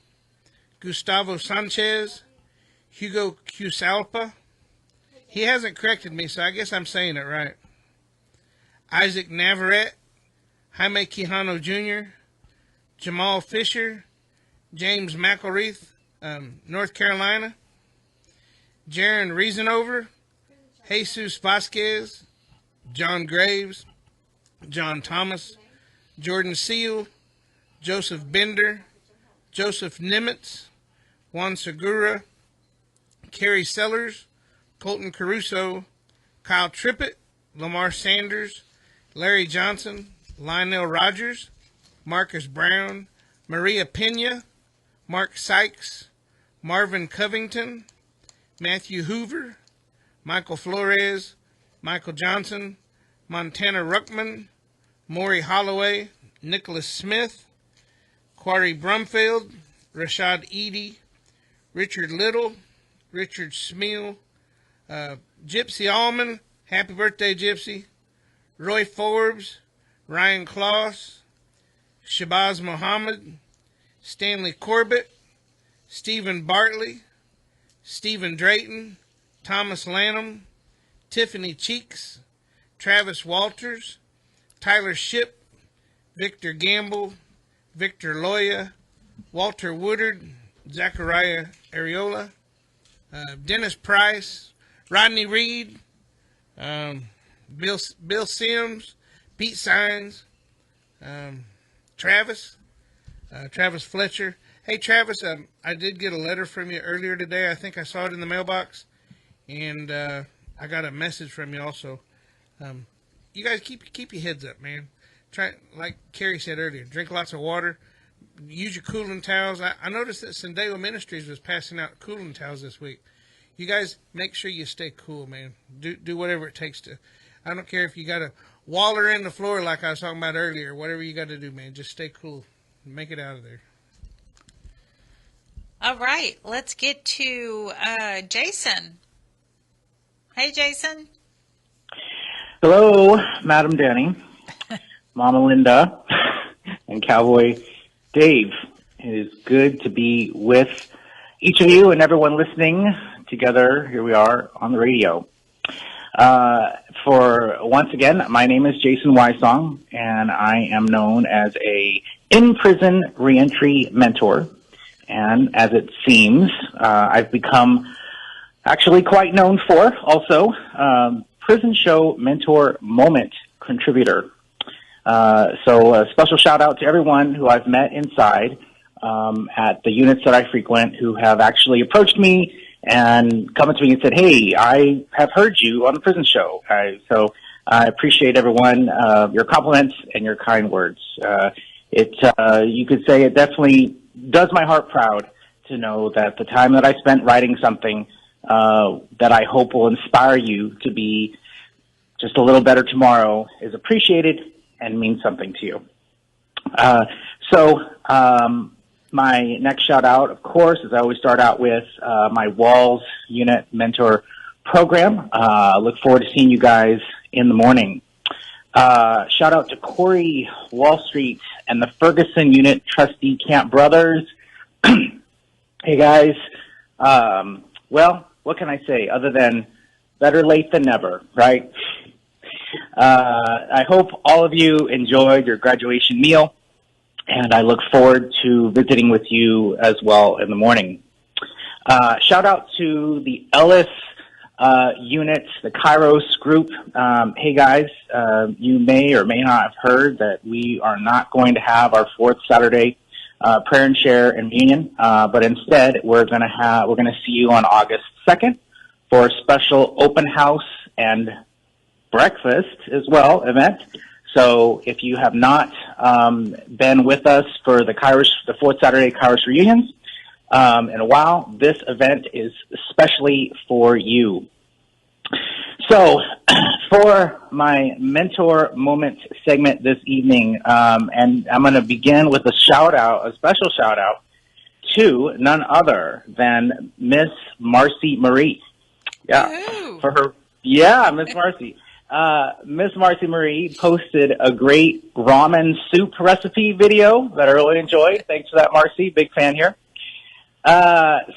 Gustavo Sanchez, Hugo Cusalpa. He hasn't corrected me, so I guess I'm saying it right. Isaac Navarrete, Jaime Quijano Jr., Jamal Fisher, James McElreath, North Carolina, Jaron Reasonover, Jesus Vasquez, John Graves, John Thomas, Jordan Seal, Joseph Bender, Joseph Nimitz, Juan Segura, Kerry Sellers, Colton Caruso, Kyle Trippett, Lamar Sanders, Larry Johnson, Lionel Rogers, Marcus Brown, Maria Pena, Mark Sykes, Marvin Covington, Matthew Hoover, Michael Flores, Michael Johnson, Montana Ruckman, Maury Holloway, Nicholas Smith, Quarry Brumfield, Rashad Eady, Richard Little, Richard Smeal, Gypsy Allman, happy birthday, Gypsy. Roy Forbes, Ryan Kloss, Shabazz Muhammad, Stanley Corbett, Stephen Bartley, Stephen Drayton, Thomas Lanham, Tiffany Cheeks, Travis Walters, Tyler Ship, Victor Gamble, Victor Loya, Walter Woodard, Zachariah Areola, Dennis Price, Rodney Reed, Bill Sims, Pete Sines, Travis Fletcher. Hey, Travis, I did get a letter from you earlier today. I think I saw it in the mailbox, and I got a message from you also. You guys keep your heads up, man. Try, like Keri said earlier, drink lots of water. Use your cooling towels. I noticed that Sendeo Ministries was passing out cooling towels this week. You guys make sure you stay cool, man. Do whatever it takes to. I don't care if you got to waller in the floor like I was talking about earlier. Whatever you got to do, man. Just stay cool. Make it out of there. All right, let's get to Jason. Hey, Jason. Hello, Madam Danny, Mama Linda, and Cowboy Dave. It is good to be with each of you and everyone listening together. Here we are on the radio. For once again, my name is Jason Wysong, and I am known as a in-prison reentry mentor. And as it seems, I've become actually quite known for also prison show mentor moment contributor. So a special shout out to everyone who I've met inside at the units that I frequent who have actually approached me and come to me and said, hey, I have heard you on the prison show. So I appreciate everyone, your compliments and your kind words. You could say it definitely does my heart proud to know that the time that I spent writing something that I hope will inspire you to be just a little better tomorrow is appreciated and means something to you. My next shout out, of course, as I always start out with, my Walls Unit Mentor Program. Look forward to seeing you guys in the morning. Shout out to Corey, Wall Street, and the Ferguson Unit Trustee Camp Brothers. Hey guys, well, what can I say other than better late than never, right? I hope all of you enjoyed your graduation meal, and I look forward to visiting with you as well in the morning. Shout out to the Ellis unit, the Kairos group. Hey guys, you may or may not have heard that we are not going to have our fourth Saturday prayer and share and reunion, but instead we're going to see you on August 2nd for a special open house and breakfast as well event. So if you have not been with us for the fourth Saturday Kairos reunions in a while, this event is especially for you. So for my mentor moment segment this evening, and I'm going to begin with a special shout out to none other than Miss Marcy Marie. Miss Marcy. Miss Marcy Marie posted a great ramen soup recipe video that I really enjoyed. Thanks for that, Marcy. Big fan here.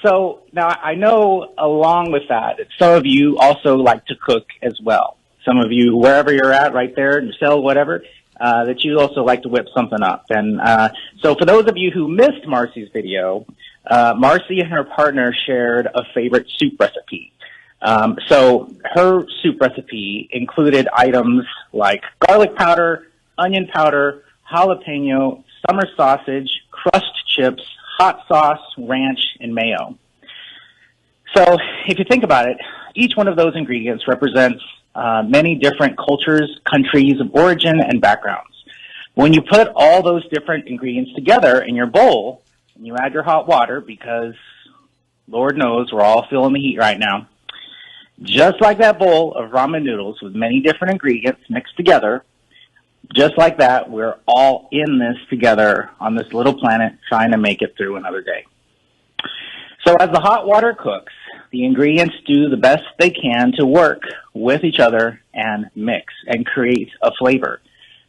So now I know along with that, some of you also like to cook as well. Some of you, wherever you're at, right there in your cell, whatever, that you also like to whip something up. And so for those of you who missed Marcy's video, Marcy and her partner shared a favorite soup recipe. So her soup recipe included items like garlic powder, onion powder, jalapeno, summer sausage, crushed chips, hot sauce, ranch, and mayo. So if you think about it, each one of those ingredients represents many different cultures, countries of origin, and backgrounds. When you put all those different ingredients together in your bowl, and you add your hot water, because Lord knows we're all feeling the heat right now, just like that bowl of ramen noodles with many different ingredients mixed together, just like that, we're all in this together on this little planet trying to make it through another day. So as the hot water cooks, the ingredients do the best they can to work with each other and mix and create a flavor.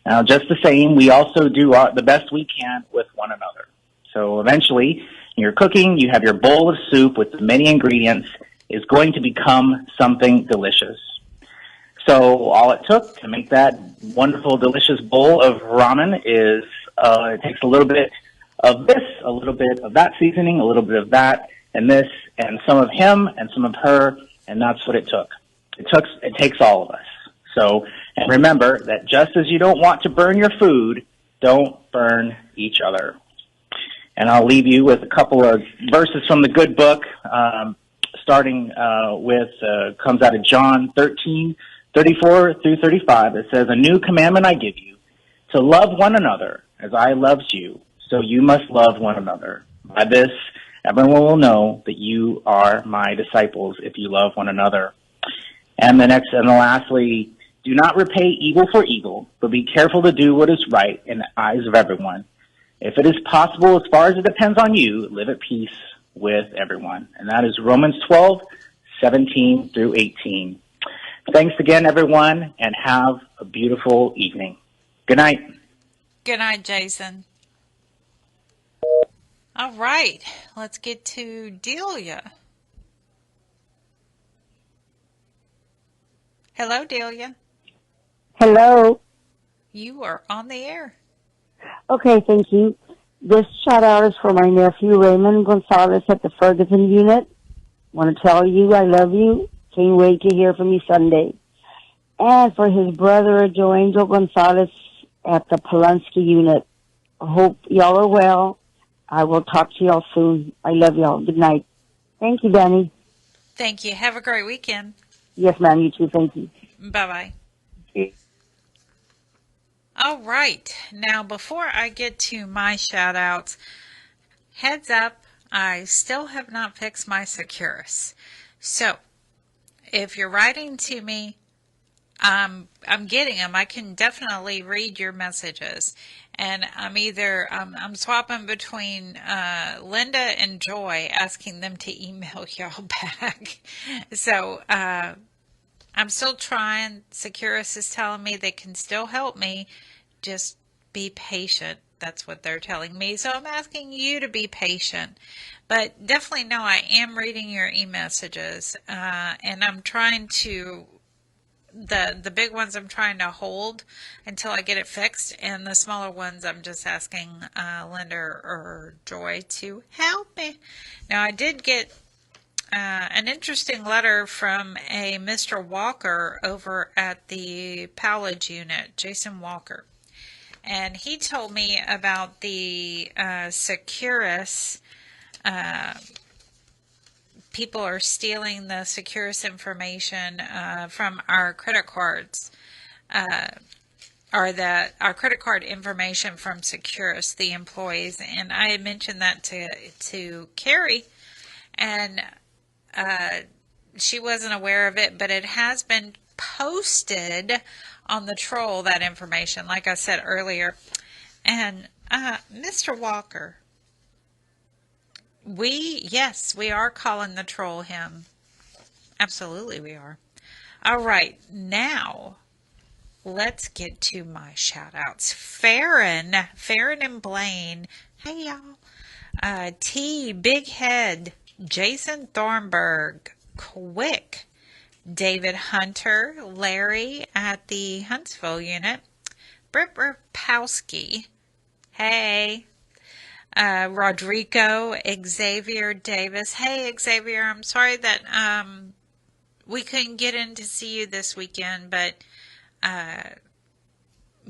Now, just the same, we also do the best we can with one another. So eventually, when you're cooking, you have your bowl of soup with the many ingredients is going to become something delicious. So all it took to make that wonderful, delicious bowl of ramen is it takes a little bit of this, a little bit of that seasoning, a little bit of that, and this, and some of him and some of her, and that's what it took. It takes all of us. So, and remember that just as you don't want to burn your food, don't burn each other. And I'll leave you with a couple of verses from the good book, starting with, comes out of John 13:34 through 35. It says, "A new commandment I give you, to love one another as I loved you, so you must love one another. By this, everyone will know that you are my disciples if you love one another." And lastly, "Do not repay evil for evil, but be careful to do what is right in the eyes of everyone. If it is possible, as far as it depends on you, live at peace with everyone." And that is Romans 12:17 through 18. Thanks again, everyone, and have a beautiful evening. Good night. Good night, Jason. All right, let's get to Delia. Hello, Delia. Hello. You are on the air. Okay, thank you. This shout out is for my nephew Raymond Gonzalez at the Ferguson unit. Want to tell you I love you. Can't wait to hear from you Sunday. And for his brother Joe Angel Gonzalez at the Pulaski unit. I hope y'all are well. I will talk to y'all soon. I love y'all. Good night. Thank you, Danny. Thank you. Have a great weekend. Yes, ma'am. You too. Thank you. Bye-bye. All right. Now, before I get to my shout-outs, heads up, I still have not fixed my Securus. So, if you're writing to me, I'm getting them. I can definitely read your messages. And I'm swapping between Linda and Joy, asking them to email y'all back. So, I'm still trying. Securus is telling me they can still help me. Just be patient. That's what they're telling me. So I'm asking you to be patient. But definitely know I am reading your e-messages. And I'm trying to, the big ones I'm trying to hold until I get it fixed. And the smaller ones I'm just asking Linda or Joy to help me. Now I did get an interesting letter from a Mr. Walker over at the Powledge unit, Jason Walker. And he told me about the Securus. People are stealing the Securus information from our credit cards. Or our credit card information from Securus, the employees. And I had mentioned that to Keri. And she wasn't aware of it, but it has been posted on the troll, that information, like I said earlier. And Mr. Walker, we are calling the troll him. Absolutely we are. All right, now let's get to my shout outs. Farron and Blaine. Hey y'all. T, Big Head, Jason Thornburg, Quick, David Hunter, Larry at the Huntsville unit, Britt Rapowski, hey, Rodrigo, Xavier Davis, hey Xavier, I'm sorry that we couldn't get in to see you this weekend, but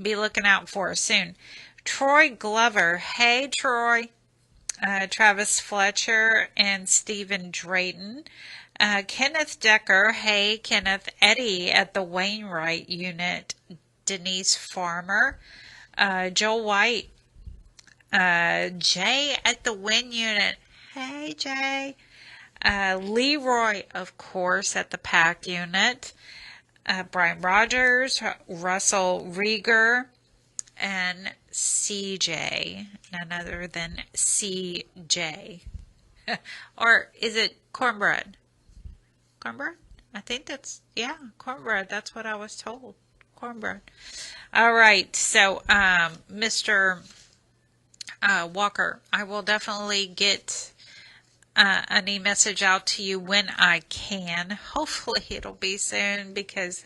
be looking out for us soon. Troy Glover, hey Troy. Travis Fletcher and Stephen Drayton. Kenneth Decker, hey Kenneth. Eddie at the Wainwright unit. Denise Farmer. Joel White. Jay at the Win unit. Hey Jay. Leroy, of course, at the Pack unit. Brian Rogers, Russell Rieger, and CJ, none other than CJ. Or is it cornbread? Cornbread? I think that's, yeah, cornbread. That's what I was told. Cornbread. All right. So, Mr. Walker, I will definitely get an e-message out to you when I can. Hopefully it'll be soon because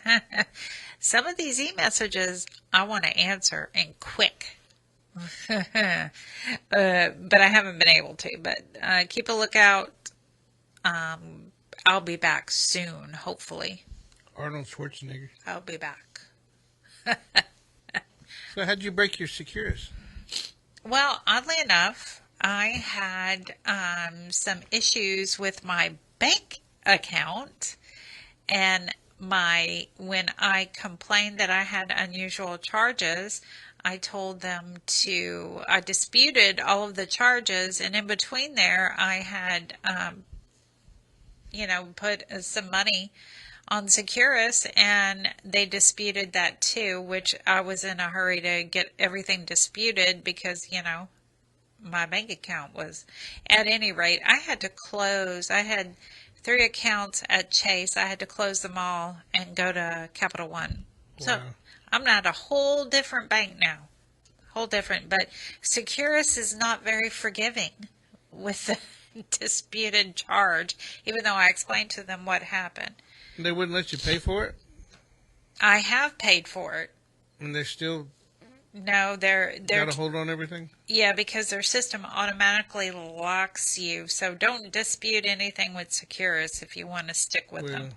some of these e-messages I want to answer and quick. But I haven't been able to. But keep a lookout. I'll be back soon, hopefully. Arnold Schwarzenegger. I'll be back. So how'd you break your Securus? Well, oddly enough, I had some issues with my bank account, and when I complained that I had unusual charges, I told them I disputed all of the charges, and in between there, I had, put some money on Securus, and they disputed that too, which I was in a hurry to get everything disputed because, my bank account was. At any rate, I had 3 accounts at Chase. I had to close them all and go to Capital One. Wow. So I'm at a whole different bank now. But Securus is not very forgiving with the disputed charge, even though I explained to them what happened. They wouldn't let you pay for it? I have paid for it. And they're still... No, they're got a hold on everything? Yeah, because their system automatically locks you. So don't dispute anything with Securus if you want to stick with them.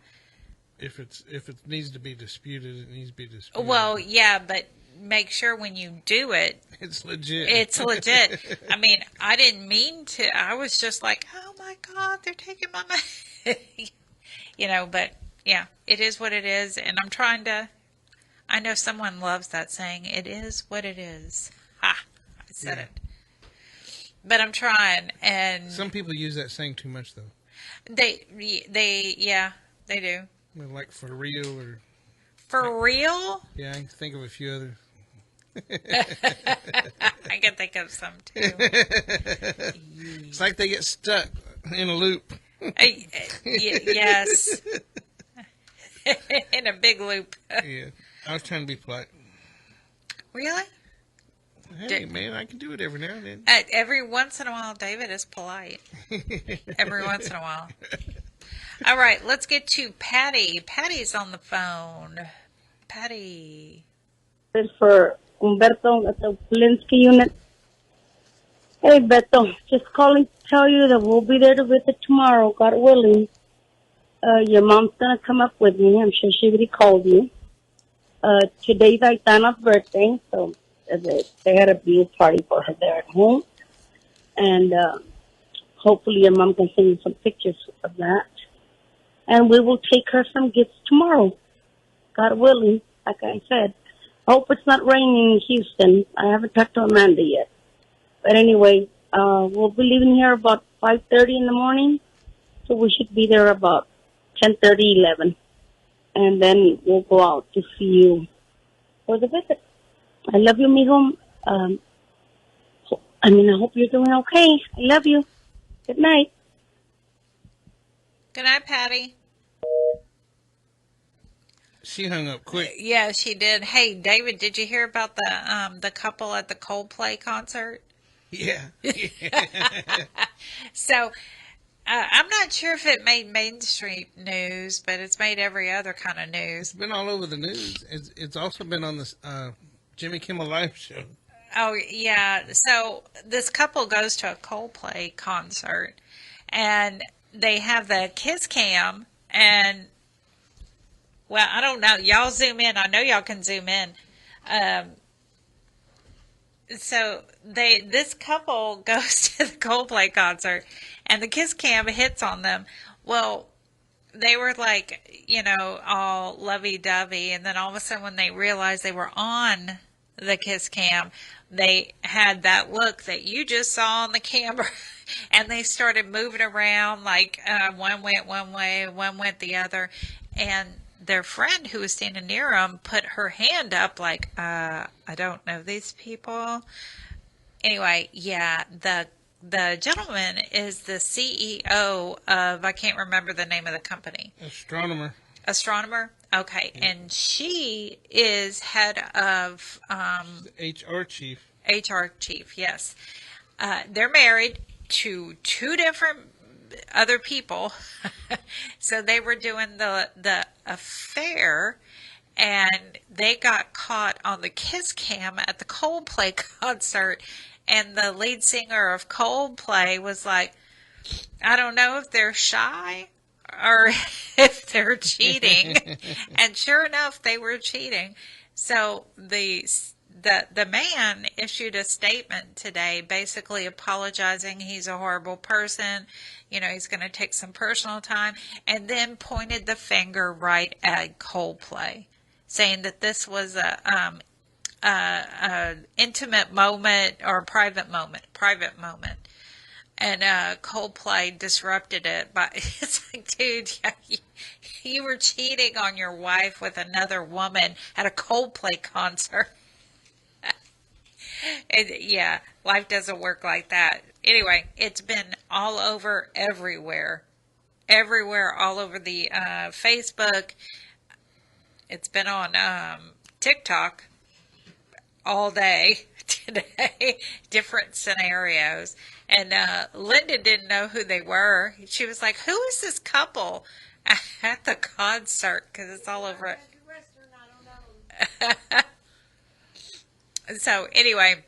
If it needs to be disputed, it needs to be disputed. Well, yeah, but make sure when you do it, it's legit. It's legit. I mean, I didn't mean to. I was just like, oh my God, they're taking my money. But yeah, it is what it is. And I'm trying to, I know someone loves that saying, it is what it is. Ha, I said it. But I'm trying. And some people use that saying too much, though. They do. Like for real or... For real? Yeah, I can think of a few others. I can think of some too. It's like they get stuck in a loop. Yes. In a big loop. Yeah. I was trying to be polite. Really? Hey, man, I can do it every now and then. Every once in a while, David is polite. Every once in a while. All right, let's get to Patty. Patty's on the phone. Patty. For Humberto at the Polinsky unit. Hey, Beto, just calling to tell you that we'll be there to visit tomorrow, God willing. Your mom's going to come up with me. I'm sure she already called you. Today's Aitana's birthday, so they had a big party for her there at home. And hopefully your mom can send you some pictures of that. And we will take her some gifts tomorrow, God willing, like I said. I hope it's not raining in Houston. I haven't talked to Amanda yet. But anyway, we'll be leaving here about 5:30 in the morning. So we should be there about 10:30, 11. And then we'll go out to see you for the visit. I love you, mijo. I hope you're doing okay. I love you. Good night. Good night, Patty. She hung up quick. Yeah, she did. Hey, David, did you hear about the couple at the Coldplay concert? Yeah. So, I'm not sure if it made mainstream news, but it's made every other kind of news. It's been all over the news. It's also been on this Jimmy Kimmel Live show. Oh, yeah. So, this couple goes to a Coldplay concert, and they have the kiss cam, and well, I don't know. Y'all zoom in. I know y'all can zoom in. So this couple goes to the Coldplay concert, and the kiss cam hits on them. Well, they were like, all lovey-dovey, and then all of a sudden when they realized they were on the kiss cam, they had that look that you just saw on the camera, and they started moving around like one went one way, one went the other, and their friend who was standing near them put her hand up like, I don't know these people. Anyway, yeah, the the gentleman is the CEO of, I can't remember the name of the company. Astronomer? Okay. Yeah. And she is head of... HR chief. HR chief, yes. They're married to two different other people. So they were doing the affair, and they got caught on the kiss cam at the Coldplay concert. And the lead singer of Coldplay was like, I don't know if they're shy or if they're cheating. And sure enough, they were cheating. So the man issued a statement today basically apologizing. He's a horrible person. You know, he's going to take some personal time, and then pointed the finger right at Coldplay, saying that this was a intimate moment or a private moment. And Coldplay disrupted it. But it's like, dude, you were cheating on your wife with another woman at a Coldplay concert. Yeah, life doesn't work like that. Anyway, it's been all over everywhere, all over the Facebook. It's been on TikTok all day today, different scenarios. And Linda didn't know who they were. She was like, who is this couple at the concert? Because it's all over it. So anyway,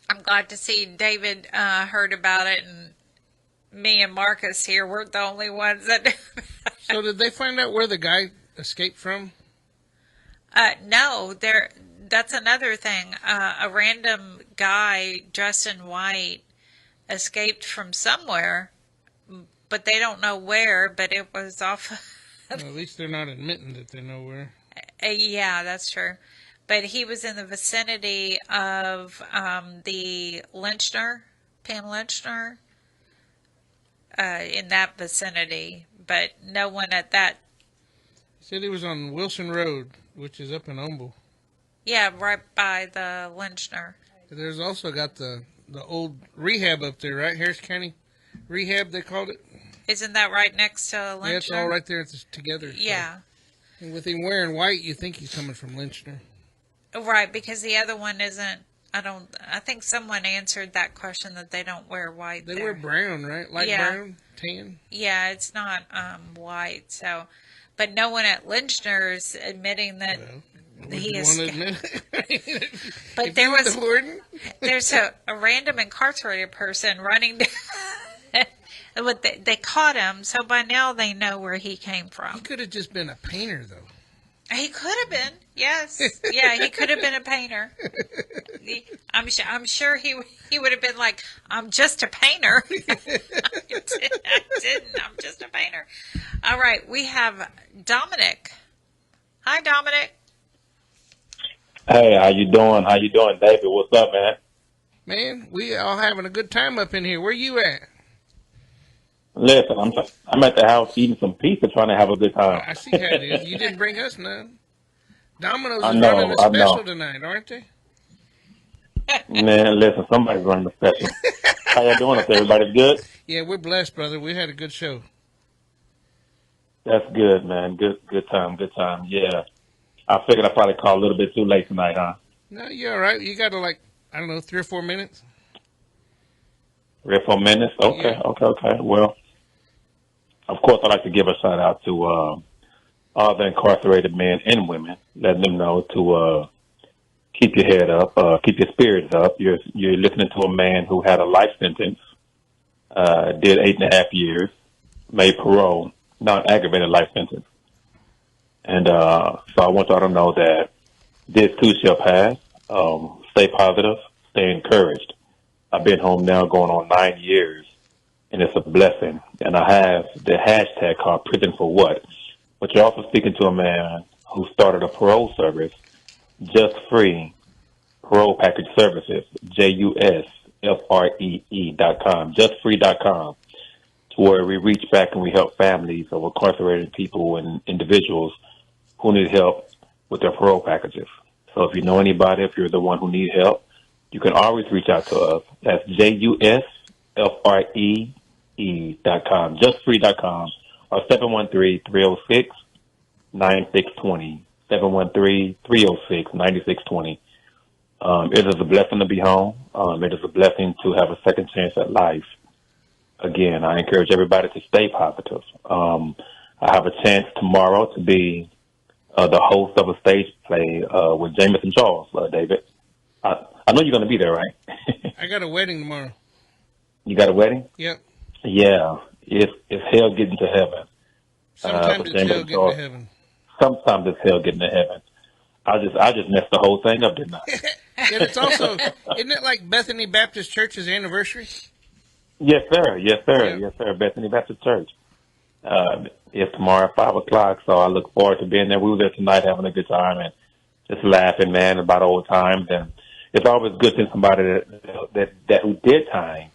I'm glad to see David heard about it, and me and Marcus here weren't the only ones that. So did they find out where the guy escaped from? No, that's another thing. A random guy dressed in white escaped from somewhere, but they don't know where. But it was off. Well, at least they're not admitting that they know where. Yeah, that's true. But he was in the vicinity of the Lynchner, Pam Lynchner, in that vicinity. But no one at that. He said he was on Wilson Road, which is up in Humble. Yeah, right by the Lynchner. There's also got the old rehab up there, right? Harris County Rehab, they called it. Isn't that right next to Lynchner? Yeah, it's all right there together. Yeah. So. And with him wearing white, you think he's coming from Lynchner. Right, because the other one isn't. I think someone answered that question that they don't wear white. They wear brown, right? Light brown, tan. Yeah, it's not white. So, but no one at Lynchner is admitting that he is. But there's a random incarcerated person running down. But they caught him, so by now they know where he came from. He could have just been a painter, though. He could have been, yes. Yeah, he could have been a painter. I'm sure he would have been like, I'm just a painter. I didn't. I'm just a painter. All right, we have Dominic. Hi, Dominic. Hey, how you doing? How you doing, David? What's up, man? Man, we all having a good time up in here. Where you at? Listen, I'm at the house eating some pizza, trying to have a good time. I see how it is. You didn't bring us none. Domino's is running a special tonight, aren't they? Man, listen, somebody's running a special. How you doing up there? Everybody good? Yeah, we're blessed, brother. We had a good show. That's good, man. Good time. Yeah. I figured I'd probably call a little bit too late tonight, huh? No, you're all right. You got to 3 or 4 minutes. 3 or 4 minutes? Okay, yeah. Okay. Well, of course, I'd like to give a shout out to all the incarcerated men and women, letting them know to keep your head up, keep your spirits up. You're listening to a man who had a life sentence, did 8.5 years, made parole, non-aggravated life sentence. And so I want y'all to know that this too shall pass. Stay positive, stay encouraged. I've been home now going on 9 years, and it's a blessing. And I have the hashtag called Prison for What? But you're also speaking to a man who started a parole service, Just Free Parole Package Services, JUSFREE.com, justfree.com, to where we reach back and we help families of incarcerated people and individuals who need help with their parole packages. So if you know anybody, if you're the one who needs help, you can always reach out to us. That's JUSFREE.com, free.com, justfree.com, or 713-306-9620, 713-306-9620. It is a blessing to be home. It is a blessing to have a second chance at life. Again, I encourage everybody to stay positive. I have a chance tomorrow to be the host of a stage play with Jameson Charles, David. I know you're going to be there, right? I got a wedding tomorrow. You got a wedding? Yep. Yeah. It's hell getting to heaven. Sometimes it's hell getting to heaven. Sometimes it's hell getting to heaven. I just messed the whole thing up, didn't I? And it's also, isn't it like Bethany Baptist Church's anniversary? Yes, sir. Yes, sir. Yes, sir. Bethany Baptist Church. It's tomorrow at 5 o'clock, so I look forward to being there. We were there tonight having a good time and just laughing, man, about old times. And it's always good to somebody that who did time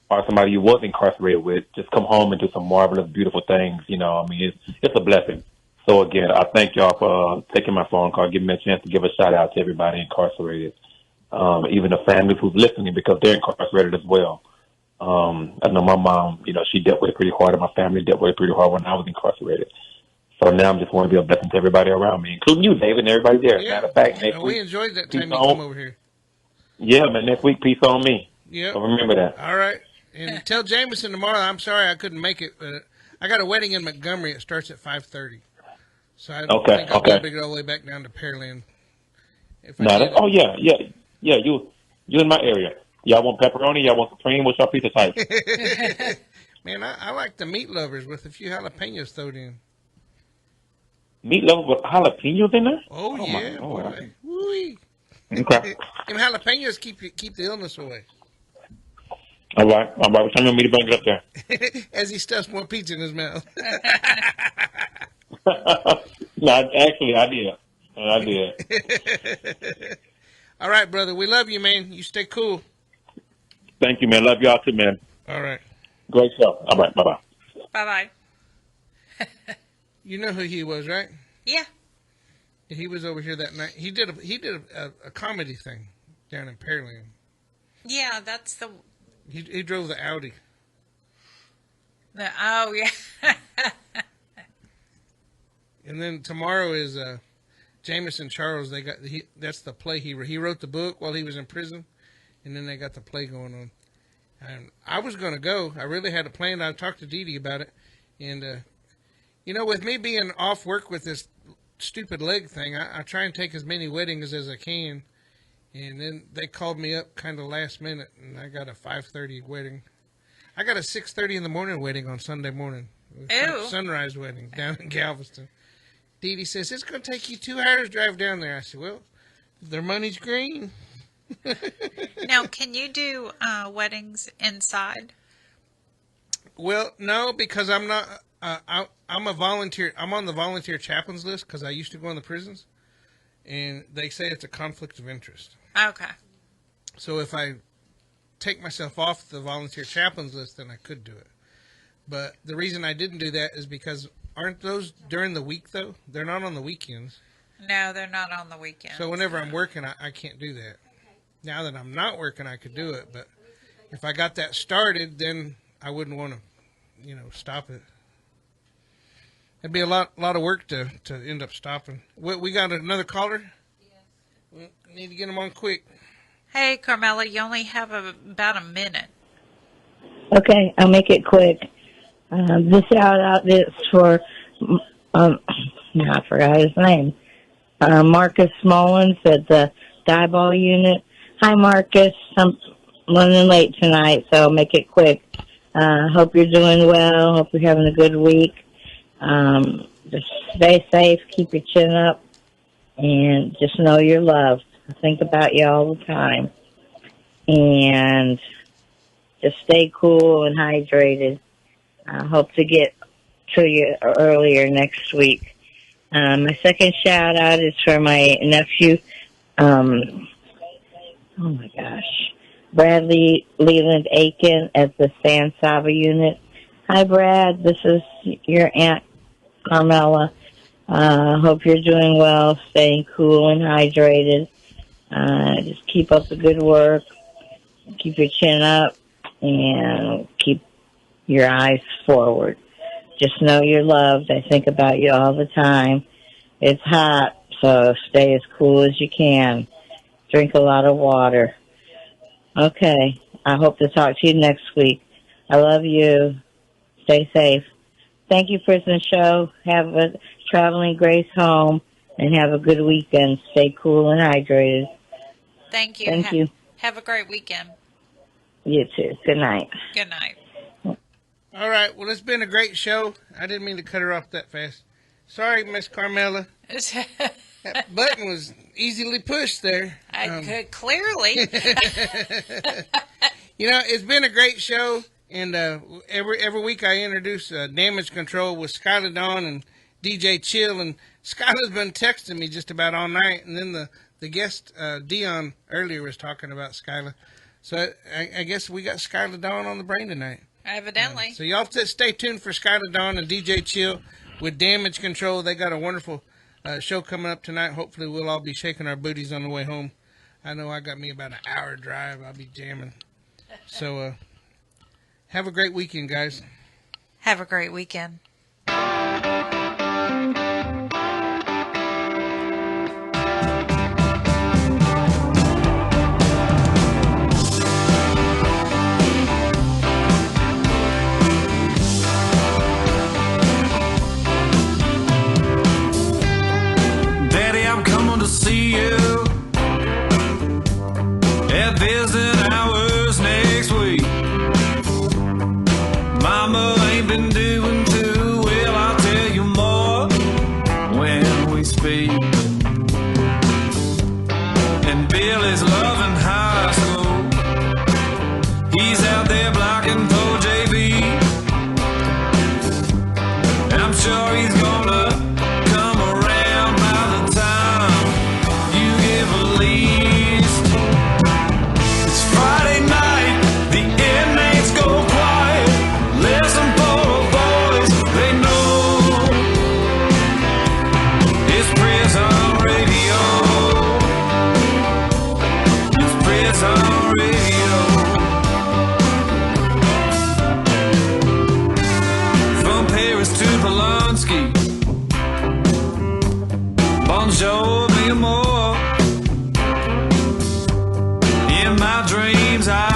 or somebody you was incarcerated with just come home and do some marvelous, beautiful things. You know, I mean, it's a blessing. So again, I thank y'all for taking my phone call, giving me a chance to give a shout out to everybody incarcerated, even the families who's listening because they're incarcerated as well. I know my mom, you know, she dealt with it pretty hard, and my family dealt with it pretty hard when I was incarcerated. So now I'm just want to be a blessing to everybody around me, including you, David, and everybody there. Yeah. Matter of fact, next we week, enjoyed that time you come over here. Yeah, man, next week, peace on me. Yeah. So remember that. All right. And tell Jameson tomorrow, I'm sorry I couldn't make it, but I got a wedding in Montgomery. It starts at 5:30. So I don't think I'll be able to get all the way back down to Pearland. You in my area. Y'all want pepperoni? Y'all want supreme? What's your pizza type? Man, I like the meat lovers with a few jalapenos thrown in. Meat lovers with jalapenos in there? Oh yeah, boy. Woo-wee. Okay. Them jalapenos keep the illness away. All right. What time you want me to bring it up there? As he stuffs more pizza in his mouth. No, actually, I did. All right, brother. We love you, man. You stay cool. Thank you, man. Love y'all too, man. All right. Great show. All right. Bye-bye. Bye-bye. You know who he was, right? Yeah. He was over here that night. He did a comedy thing down in Pearland. Yeah, that's the... He drove the Audi. Oh, yeah. And then tomorrow is Jameson Charles. That's the play he wrote the book while he was in prison, and then they got the play going on. And I was going to go. I really had a plan. I talked to Dee Dee about it, and you know, with me being off work with this stupid leg thing, I try and take as many weddings as I can. And then they called me up kind of last minute, and I got a 5:30 wedding. I got a 6:30 in the morning wedding on Sunday morning. Ew. Sunrise wedding down in Galveston. Dee Dee says, it's going to take you 2 hours to drive down there. I said, well, their money's green. Now, can you do weddings inside? Well, no, because I'm not. I'm a volunteer. I'm on the volunteer chaplains list because I used to go in the prisons, and they say it's a conflict of interest. Okay. So if I take myself off the volunteer chaplains list, then I could do it. But the reason I didn't do that is because aren't those during the week, though? They're not on the weekends. No, they're not on the weekends. So whenever I'm working, I can't do that. Now that I'm not working, I could do it. But if I got that started, then I wouldn't want to, stop it. It'd be a lot of work to end up stopping. We got another caller? We need to get him on quick. Hey, Carmela, you only have about a minute. Okay, I'll make it quick. This shout out is for, I forgot his name, Marcus Smallins at the Dieball unit. Hi, Marcus. I'm running late tonight, so I'll make it quick. Hope you're doing well. Hope you're having a good week. Just stay safe, keep your chin up, and just know you're loved. I think about you all the time. And just stay cool and hydrated. I hope to get to you earlier next week. My second shout out is for my nephew, Bradley Leland Aiken at the San Saba unit. Hi, Brad. This is your Aunt Carmela. Hope you're doing well, staying cool and hydrated. Just keep up the good work. Keep your chin up. and keep your eyes forward. Just know you're loved. I think about you all the time. It's hot, so stay as cool as you can. Drink a lot of water. Okay, I hope to talk to you next week. I love you. Stay safe. Thank you, Prison Show. Have a traveling grace home, and have a good weekend. Stay cool and hydrated. Thank you. Thank you. Have a great weekend. You too. Good night. Good night. All right. Well, it's been a great show. I didn't mean to cut her off that fast. Sorry, Miss Carmela. That button was easily pushed there. I could clearly. You know, it's been a great show, and every week I introduce Damage Control with Skylar Dawn and DJ Chill, and Skylar's been texting me just about all night, and then the guest, Dion, earlier was talking about Skylar. So I guess we got Skylar Dawn on the brain tonight. Evidently. So y'all stay tuned for Skylar Dawn and DJ Chill with Damage Control. They got a wonderful show coming up tonight. Hopefully we'll all be shaking our booties on the way home. I know I got me about an hour drive. I'll be jamming. So have a great weekend, guys. Have a great weekend. See you at visit hours next week. Mama ain't been doing too well, I'll tell you more when we speak. And Bill is loving high school. He's out there blocking for JV. And I'm sure he's gonna come around by the time released. It's Friday night, the inmates go quiet. Listen for a voice they know. It's prison radio. It's prison radio. From Paris to Polanski. Bonjour, mi amor. In my dreams, I